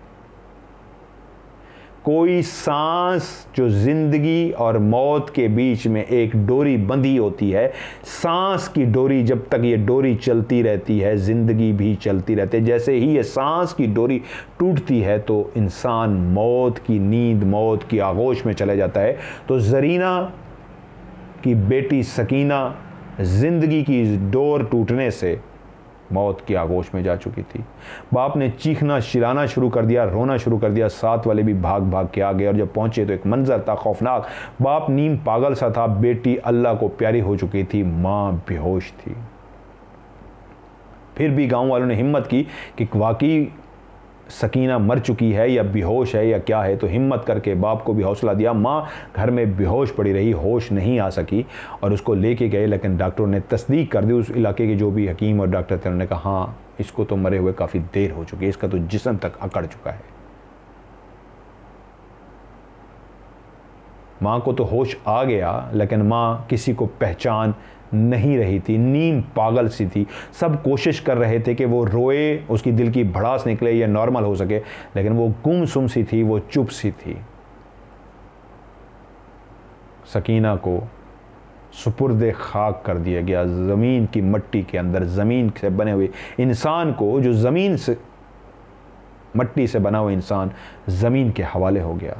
कोई सांस जो जिंदगी और मौत के बीच में एक डोरी बंधी होती है, सांस की डोरी, जब तक ये डोरी चलती रहती है जिंदगी भी चलती रहती है। जैसे ही ये सांस की डोरी टूटती है तो इंसान मौत की नींद, मौत की आगोश में चला जाता है। तो जरीना की बेटी सकीना जिंदगी की डोर टूटने से मौत की आगोश में जा चुकी थी। बाप ने चीखना चिल्लाना शुरू कर दिया, रोना शुरू कर दिया। साथ वाले भी भाग भाग के आ गए और जब पहुंचे तो एक मंजर था खौफनाक। बाप नीम पागल सा था, बेटी अल्लाह को प्यारी हो चुकी थी, मां बेहोश थी। फिर भी गांव वालों ने हिम्मत की कि वाकई सकीना मर चुकी है या बेहोश है या क्या है। तो हिम्मत करके बाप को भी हौसला दिया। माँ घर में बेहोश पड़ी रही, होश नहीं आ सकी और उसको लेके गए, लेकिन डॉक्टरों ने तस्दीक कर दी। उस इलाके के जो भी हकीम और डॉक्टर थे उन्होंने कहा हाँ इसको तो मरे हुए काफ़ी देर हो चुकी है, इसका तो जिस्म तक अकड़ चुका है। माँ को तो होश आ गया लेकिन माँ किसी को पहचान नहीं रही थी, नीम पागल सी थी। सब कोशिश कर रहे थे कि वो रोए, उसकी दिल की भड़ास निकले या नॉर्मल हो सके, लेकिन वो गुमसुम सी थी, वो चुप सी थी। सकीना को सुपुर्दे खाक कर दिया गया ज़मीन की मट्टी के अंदर। ज़मीन से बने हुए इंसान को, जो ज़मीन से मट्टी से बना हुआ इंसान ज़मीन के हवाले हो गया।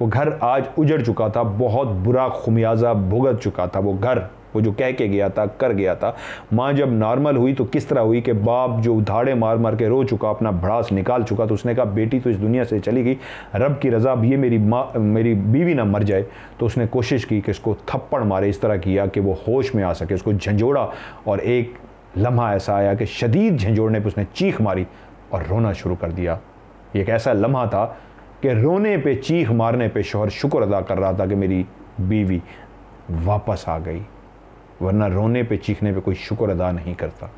वो घर आज उजड़ चुका था, बहुत बुरा खुमियाजा भुगत चुका था वो घर, वो जो कह के गया था कर गया था। माँ जब नॉर्मल हुई तो किस तरह हुई कि बाप जो धाड़े मार मार के रो चुका, अपना भड़ास निकाल चुका, तो उसने कहा बेटी तो इस दुनिया से चली गई, रब की रज़ा, अब ये मेरी बीवी ना मर जाए। तो उसने कोशिश की कि इसको थप्पड़ मारे, इस तरह किया कि वो होश में आ सके, उसको झंझोड़ा। और एक लम्हा ऐसा आया कि शदीद झंझोड़ने पर उसने चीख मारी और रोना शुरू कर दिया। ये एक ऐसा लम्हा था कि रोने पे, चीख मारने पे शौहर शुक्र अदा कर रहा था कि मेरी बीवी वापस आ गई, वरना रोने पे चीखने पे कोई शुक्र अदा नहीं करता।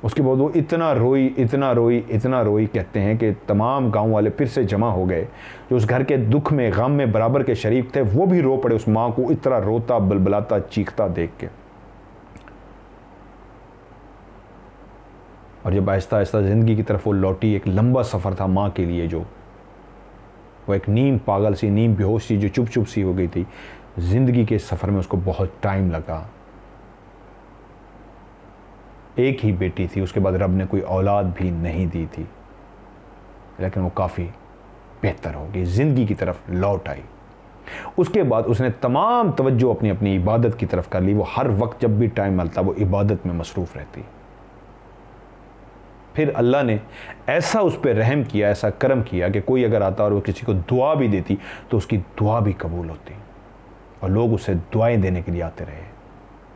उसके बाद वो इतना रोई, इतना रोई, इतना रोई, कहते हैं कि तमाम गांव वाले फिर से जमा हो गए जो उस घर के दुख में, गम में बराबर के शरीक थे। वो भी रो पड़े उस माँ को इतना रोता, बलबलाता, चीखता देख के। और जब आहिस्ता आहिस्ता ज़िंदगी की तरफ वो लौटी, एक लंबा सफ़र था माँ के लिए, जो वो एक नीम पागल सी, नीम बेहोश सी, जो चुप चुप सी हो गई थी। ज़िंदगी के सफ़र में उसको बहुत टाइम लगा। एक ही बेटी थी, उसके बाद रब ने कोई औलाद भी नहीं दी थी, लेकिन वो काफ़ी बेहतर हो गई, ज़िंदगी की तरफ लौट आई। उसके बाद उसने तमाम तवज्जो अपनी अपनी इबादत की तरफ कर ली। वो हर वक्त जब भी टाइम मिलता वो इबादत में मसरूफ़ रहती। फिर अल्लाह ने ऐसा उस पर रहम किया, ऐसा करम किया कि कोई अगर आता और वो किसी को दुआ भी देती तो उसकी दुआ भी कबूल होती और लोग उसे दुआएं देने के लिए आते रहे।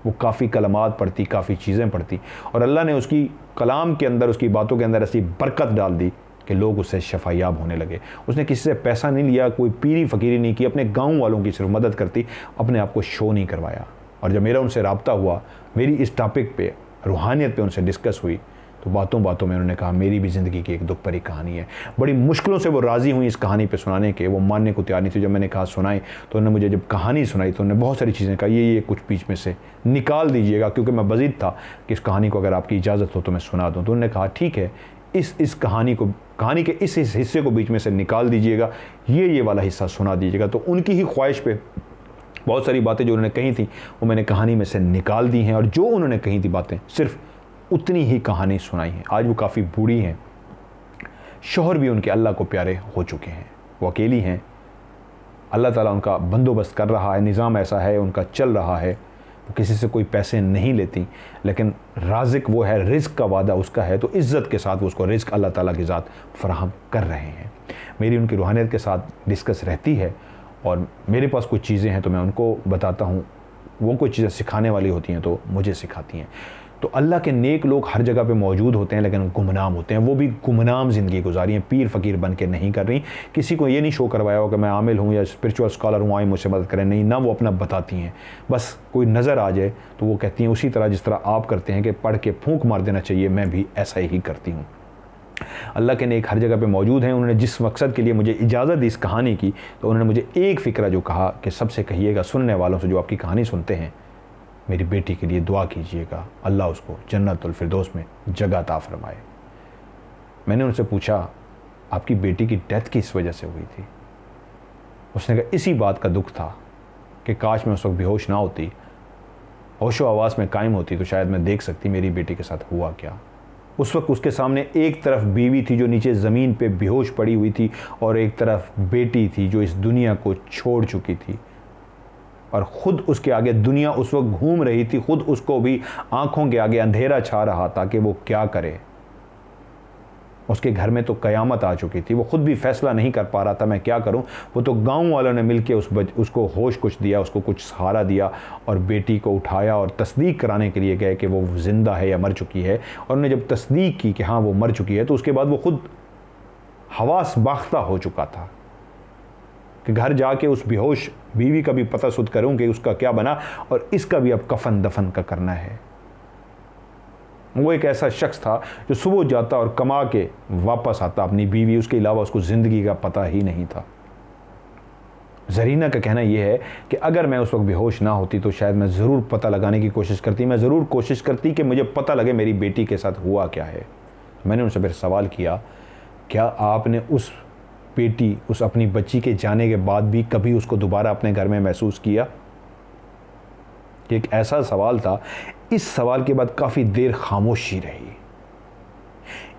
वो काफ़ी कलमात पढ़ती, काफ़ी चीज़ें पढ़ती और अल्लाह ने उसकी कलाम के अंदर, उसकी बातों के अंदर ऐसी बरकत डाल दी कि लोग उससे शफायाब होने लगे। उसने किसी से पैसा नहीं लिया, कोई पीरी फ़कीरी नहीं की, अपने गाँव वालों की सिर्फ मदद करती, अपने आप को शो नहीं करवाया। और जब मेरा उनसे रब्ता हुआ, मेरी इस टॉपिक पे, रूहानियत पे उनसे डिस्कस हुई, तो बातों बातों में उन्होंने कहा मेरी भी ज़िंदगी की एक दुख भरी कहानी है। बड़ी मुश्किलों से वो राज़ी हुई इस कहानी पे सुनाने के, वो मानने को तैयार नहीं थी। जब मैंने कहा सुनाई तो उन्होंने मुझे जब कहानी सुनाई तो उन्होंने बहुत सारी चीज़ें कहा, ये कुछ बीच में से निकाल दीजिएगा, क्योंकि मैं बज़िद था कि इस कहानी को अगर आपकी इजाज़त हो तो मैं सुना दूँ। तो उन्होंने कहा ठीक है, इस कहानी के इस हिस्से को बीच में से निकाल दीजिएगा, ये वाला हिस्सा सुना दीजिएगा। तो उनकी ही ख्वाहिश पे बहुत सारी बातें जो उन्होंने कही थी वो मैंने कहानी में से निकाल दी हैं, और जो उन्होंने कही थी बातें सिर्फ उतनी ही कहानी सुनाई है। आज वो काफ़ी बूढ़ी हैं, शौहर भी उनके अल्लाह को प्यारे हो चुके हैं, वो अकेली हैं, अल्लाह ताला उनका बंदोबस्त कर रहा है, निज़ाम ऐसा है उनका चल रहा है, वो किसी से कोई पैसे नहीं लेती, लेकिन राज़िक वो है, रिज़्क का वादा उसका है, तो इज़्ज़त के साथ वो उसको रिज़्क अल्लाह ताला की ज़ात फराहम कर रहे हैं। मेरी उनकी रूहानियत के साथ डिस्कस रहती है, और मेरे पास कुछ चीज़ें हैं तो मैं उनको बताता हूँ, वो कुछ चीज़ें सिखाने वाली होती हैं तो मुझे सिखाती हैं। तो अल्लाह के नेक लोग हर जगह पे मौजूद होते हैं, लेकिन गुमनाम होते हैं। वो भी गुमनाम ज़िंदगी गुजारी हैं, पीर फ़कीर बन के नहीं कर रही। किसी को ये नहीं शो करवाया हो कि मैं आमिल हूँ या स्पिरिचुअल स्कॉलर हूँ, आए मुझसे मदद करें, नहीं ना, वो अपना बताती हैं। बस कोई नज़र आ जाए तो वो कहती हैं उसी तरह जिस तरह आप करते हैं कि पढ़ के फूंक मार देना चाहिए, मैं भी ऐसा ही करती हूँ। अल्लाह के नेक हर जगह पे मौजूद हैं। उन्होंने जिस मकसद के लिए मुझे इजाज़त दी इस कहानी की, तो उन्होंने मुझे एक फ़िक्रा जो कहा कि सबसे कहिएगा सुनने वालों से जो आपकी कहानी सुनते हैं, मेरी बेटी के लिए दुआ कीजिएगा, अल्लाह उसको जन्नतुल फिरदौस में जगह अता फरमाए। मैंने उनसे पूछा आपकी बेटी की डेथ किस वजह से हुई थी? उसने कहा इसी बात का दुख था कि काश मैं उस वक्त बेहोश ना होती, होशो आवाज़ में कायम होती, तो शायद मैं देख सकती मेरी बेटी के साथ हुआ क्या। उस वक्त उसके सामने एक तरफ बीवी थी जो नीचे ज़मीन पे बेहोश पड़ी हुई थी, और एक तरफ बेटी थी जो इस दुनिया को छोड़ चुकी थी, और ख़ुद उसके आगे दुनिया उस वक्त घूम रही थी, ख़ुद उसको भी आंखों के आगे अंधेरा छा रहा था कि वो क्या करे। उसके घर में तो क़यामत आ चुकी थी, वो ख़ुद भी फ़ैसला नहीं कर पा रहा था मैं क्या करूं। वो तो गांव वालों ने मिलके उसको होश कुछ दिया, उसको कुछ सहारा दिया, और बेटी को उठाया और तस्दीक कराने के लिए गए कि वो ज़िंदा है या मर चुकी है। और उन्होंने जब तस्दीक की कि हाँ वो मर चुकी है, तो उसके बाद वो ख़ुद हवास बाख्ता हो चुका था कि घर जाके उस बेहोश बीवी का भी पता सुध करूं कि उसका क्या बना, और इसका भी अब कफन दफन का करना है। वो एक ऐसा शख्स था जो सुबह जाता और कमा के वापस आता अपनी बीवी, उसके अलावा उसको ज़िंदगी का पता ही नहीं था। ज़रीना का कहना यह है कि अगर मैं उस वक्त बेहोश ना होती तो शायद मैं ज़रूर पता लगाने की कोशिश करती, मैं ज़रूर कोशिश करती कि मुझे पता लगे मेरी बेटी के साथ हुआ क्या है। मैंने उनसे फिर सवाल किया, क्या आपने उस बेटी, उस अपनी बच्ची के जाने के बाद भी कभी उसको दोबारा अपने घर में महसूस किया? कि एक ऐसा सवाल था। इस सवाल के बाद काफ़ी देर खामोशी रही,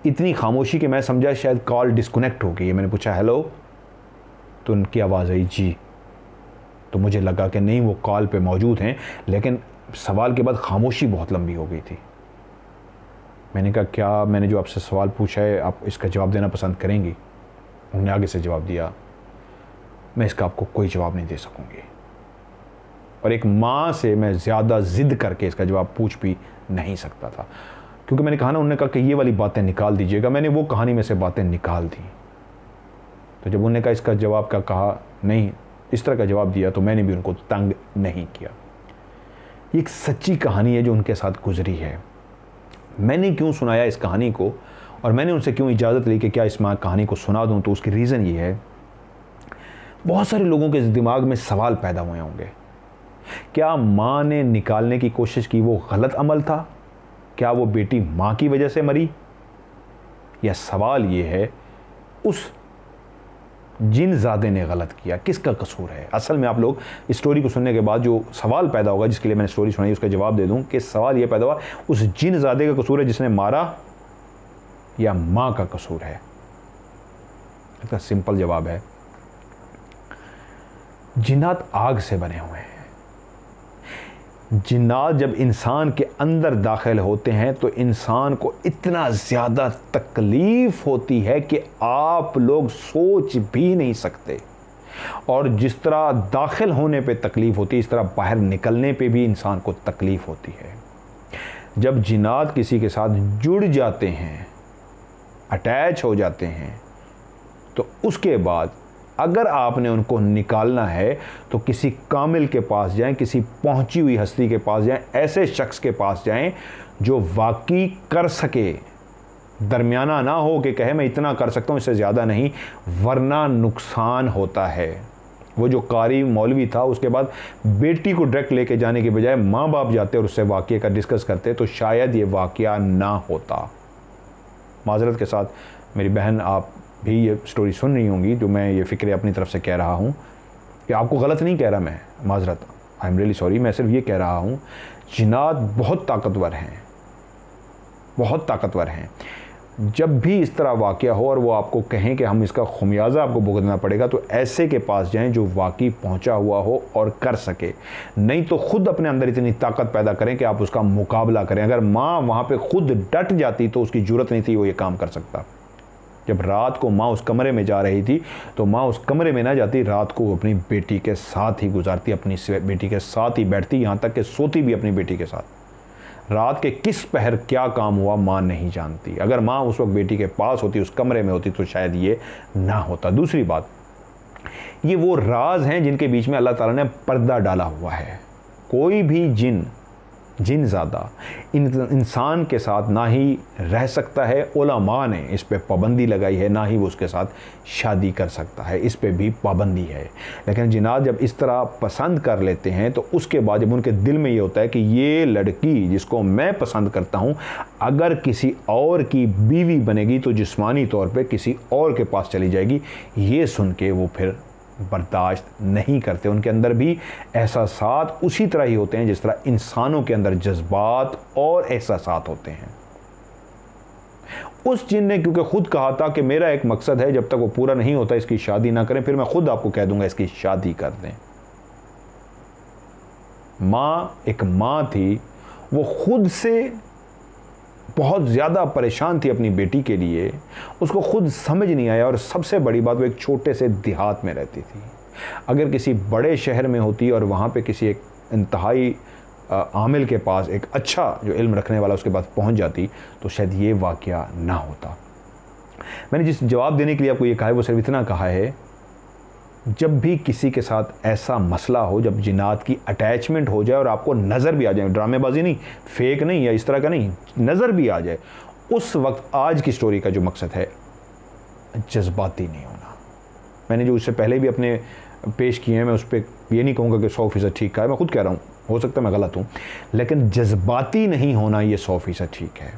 इतनी खामोशी कि मैं समझा शायद कॉल डिस्कनेक्ट हो गई है। मैंने पूछा हेलो, तो उनकी आवाज़ आई जी। तो मुझे लगा कि नहीं वो कॉल पे मौजूद हैं, लेकिन सवाल के बाद खामोशी बहुत लंबी हो गई थी। मैंने कहा क्या मैंने जो आपसे सवाल पूछा है आप इसका जवाब देना पसंद करेंगी? उन्होंने आगे से जवाब दिया, मैं इसका आपको कोई जवाब नहीं दे सकूंगी, और एक माँ से मैं ज़्यादा ज़िद करके इसका जवाब पूछ भी नहीं सकता था, क्योंकि मैंने कहा ना, उन्होंने कहा कि ये वाली बातें निकाल दीजिएगा। मैंने वो कहानी में से बातें निकाल दी। तो जब उन्होंने कहा इसका जवाब का कहा नहीं, इस तरह का जवाब दिया, तो मैंने भी उनको तंग नहीं किया। ये एक सच्ची कहानी है जो उनके साथ गुजरी है। मैंने क्यों सुनाया इस कहानी को, और मैंने उनसे क्यों इजाज़त ली कि क्या इस कहानी को सुना दूं, तो उसकी रीज़न ये है, बहुत सारे लोगों के दिमाग में सवाल पैदा हुए होंगे, क्या माँ ने निकालने की कोशिश की वो गलत अमल था? क्या वो बेटी माँ की वजह से मरी? या सवाल ये है उस जिनज़ादे ने गलत किया, किसका कसूर है? असल में आप लोग इस स्टोरी को सुनने के बाद जो सवाल पैदा होगा, जिसके लिए मैंने स्टोरी सुनाई, उसका जवाब दे दूं कि सवाल ये पैदा हुआ उस जिनज़ादे का कसूर है जिसने मारा, या माँ का कसूर है? इसका सिंपल जवाब है, जिन्नात आग से बने हुए हैं। जिन्नात जब इंसान के अंदर दाखिल होते हैं तो इंसान को इतना ज़्यादा तकलीफ़ होती है कि आप लोग सोच भी नहीं सकते। और जिस तरह दाखिल होने पे तकलीफ़ होती है, इस तरह बाहर निकलने पे भी इंसान को तकलीफ़ होती है। जब जिन्नात किसी के साथ जुड़ जाते हैं, अटैच हो जाते हैं, तो उसके बाद अगर आपने उनको निकालना है तो किसी कामिल के पास जाएं, किसी पहुंची हुई हस्ती के पास जाएं, ऐसे शख्स के पास जाएं जो वाकई कर सके, दरमियाना ना हो कि कहे मैं इतना कर सकता हूं, इससे ज़्यादा नहीं, वरना नुकसान होता है। वो जो कारी मौलवी था, उसके बाद बेटी को डायरेक्ट लेके जाने के बजाय माँ बाप जाते और उससे वाक़े का डिस्कस करते तो शायद ये वाक़या ना होता। माज़रत के साथ मेरी बहन, आप भी ये स्टोरी सुन रही होंगी जो मैं ये फ़िक्र अपनी तरफ से कह रहा हूँ, कि आपको गलत नहीं कह रहा मैं, माज़रत, आई एम रियली सॉरी, मैं सिर्फ ये कह रहा हूँ, जिन्नात बहुत ताकतवर हैं, बहुत ताकतवर हैं। जब भी इस तरह वाक़या हो और वो आपको कहें कि हम इसका खुमियाजा आपको भुगतना पड़ेगा, तो ऐसे के पास जाएं जो वाकई पहुंचा हुआ हो और कर सके। नहीं तो खुद अपने अंदर इतनी ताकत पैदा करें कि आप उसका मुकाबला करें। अगर माँ वहाँ पे खुद डट जाती तो उसकी ज़रूरत नहीं थी वो ये काम कर सकता। जब रात को माँ उस कमरे में जा रही थी तो माँ उस कमरे में ना जाती, रात को अपनी बेटी के साथ ही गुजारती, अपनी बेटी के साथ ही बैठती, यहाँ तक कि सोती भी अपनी बेटी के साथ। रात के किस पहर क्या काम हुआ माँ नहीं जानती। अगर माँ उस वक्त बेटी के पास होती, उस कमरे में होती, तो शायद ये ना होता। दूसरी बात, ये वो राज हैं जिनके बीच में अल्लाह ताला ने पर्दा डाला हुआ है। कोई भी जिन ज़्यादा इंसान के साथ ना ही रह सकता है, उलमा ने इस पे पाबंदी लगाई है, ना ही वो उसके साथ शादी कर सकता है, इस पे भी पाबंदी है। लेकिन जिन्नात जब इस तरह पसंद कर लेते हैं तो उसके बाद जब उनके दिल में ये होता है कि ये लड़की जिसको मैं पसंद करता हूँ अगर किसी और की बीवी बनेगी तो जिस्मानी तौर पे किसी और के पास चली जाएगी, ये सुन के वो फिर बर्दाश्त नहीं करते। उनके अंदर भी एहसासात उसी तरह ही होते हैं जिस तरह इंसानों के अंदर जज्बात और एहसासात होते हैं। उस जिन ने क्योंकि खुद कहा था कि मेरा एक मकसद है, जब तक वो पूरा नहीं होता इसकी शादी ना करें, फिर मैं खुद आपको कह दूंगा इसकी शादी कर दें। माँ एक माँ थी, वो खुद से बहुत ज़्यादा परेशान थी अपनी बेटी के लिए, उसको खुद समझ नहीं आया। और सबसे बड़ी बात, वो एक छोटे से देहात में रहती थी। अगर किसी बड़े शहर में होती और वहाँ पे किसी एक इंतहाई आमिल के पास, एक अच्छा जो इल्म रखने वाला उसके पास पहुँच जाती, तो शायद ये वाक़या ना होता। मैंने जिस जवाब देने के लिए आपको ये कहा है वो सिर्फ इतना कहा है, जब भी किसी के साथ ऐसा मसला हो, जब जिन्नात की अटैचमेंट हो जाए और आपको नज़र भी आ जाए, ड्रामेबाजी नहीं, फेक नहीं या इस तरह का नहीं, नज़र भी आ जाए, उस वक्त आज की स्टोरी का जो मकसद है जज्बाती नहीं होना। मैंने जो उससे पहले भी अपने पेश किए हैं, मैं उस पर ये नहीं कहूँगा कि 100% ठीक है, मैं खुद कह रहा हूँ, हो सकता है मैं गलत हूँ, लेकिन जज्बाती नहीं होना ये 100% ठीक है।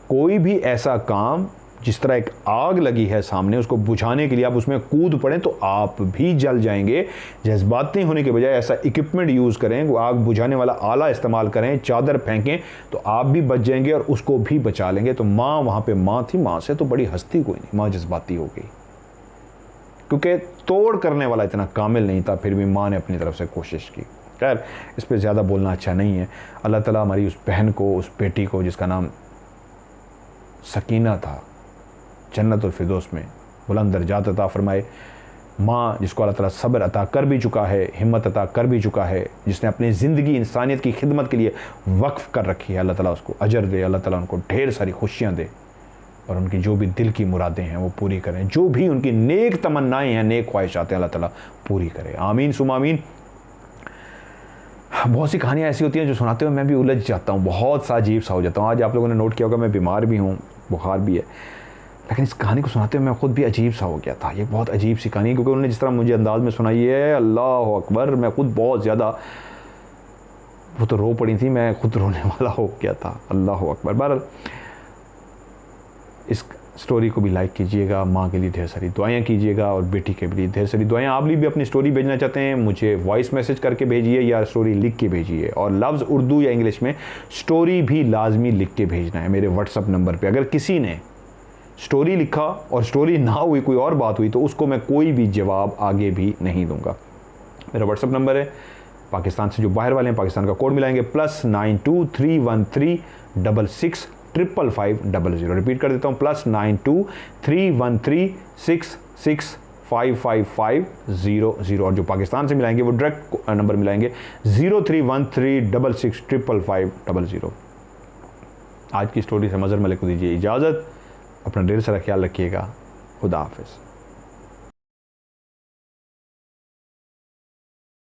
कोई भी ऐसा काम, जिस तरह एक आग लगी है सामने, उसको बुझाने के लिए आप उसमें कूद पड़ें तो आप भी जल जाएंगे। जज्बाती होने के बजाय ऐसा इक्विपमेंट यूज़ करें, वो आग बुझाने वाला आला इस्तेमाल करें, चादर फेंकें, तो आप भी बच जाएंगे और उसको भी बचा लेंगे। तो माँ वहाँ पे माँ थी, माँ से तो बड़ी हस्ती कोई नहीं, माँ जज्बाती हो गई क्योंकि तोड़ करने वाला इतना कामिल नहीं था, फिर भी माँ ने अपनी तरफ से कोशिश की। खैर, इस पर ज़्यादा बोलना अच्छा नहीं है। अल्लाह ताला हमारी उस बहन को, उस बेटी को जिसका नाम सकीना था, जन्नतुल फिरदौस में बुलंद दर्जात अता फरमाए। माँ जिसको अल्लाह ताला सब्र अता कर भी चुका है, हिम्मत अता कर भी चुका है, जिसने अपनी ज़िंदगी इंसानियत की खिदमत के लिए वक्फ़ कर रखी है, अल्लाह ताला उसको अजर दे, अल्लाह ताला उनको ढेर सारी खुशियाँ दे और उनकी जो भी दिल की मुरादें हैं वो पूरी करें, जो भी उनकी नेक तमन्नाएँ हैं, नेक ख्वाहिशात हैं, अल्लाह ताला पूरी करे। आमीन सुम आमीन। बहुत सी कहानियाँ ऐसी होती हैं जो सुनाते हुए मैं भी उलझ जाता हूँ, बहुत सा अजीब सा हो जाता हूँ। आज आप लोगों ने नोट किया होगा मैं बीमार भी हूँ, बुखार भी है, लेकिन इस कहानी को सुनाते हुए मैं खुद भी अजीब सा हो गया था। ये बहुत अजीब सी कहानी है क्योंकि उन्होंने जिस तरह मुझे अंदाज में सुनाई है, अल्लाह अकबर, मैं खुद बहुत ज़्यादा, वो तो रो पड़ी थी, मैं खुद रोने वाला हो गया था। अल्लाह अकबर। बहरहाल इस स्टोरी को भी लाइक कीजिएगा, माँ के लिए ढेर सारी दुआएं कीजिएगा और बेटी के लिए ढेर सारी दुआएं। आप भी अपनी स्टोरी भेजना चाहते हैं, मुझे वॉइस मैसेज करके भेजिए या स्टोरी लिख के भेजिए, और लफ्ज़ उर्दू या इंग्लिश में स्टोरी भी लाजमी लिख के भेजना है मेरे व्हाट्सअप नंबर पर। अगर किसी ने स्टोरी लिखा और स्टोरी ना हुई, कोई और बात हुई, तो उसको मैं कोई भी जवाब आगे भी नहीं दूंगा। मेरा व्हाट्सअप नंबर है, पाकिस्तान से जो बाहर वाले हैं पाकिस्तान का कोड मिलाएंगे +9231366550। रिपीट कर देता हूँ, +9231665550। और जो पाकिस्तान से मिलाएंगे वो डायरेक्ट नंबर मिलाएंगे 0313665550। आज की स्टोरी से मज़हर मलिक को दीजिए इजाज़त। अपना ढेर सारा ख्याल रखिएगा। खुदा हाफिज़।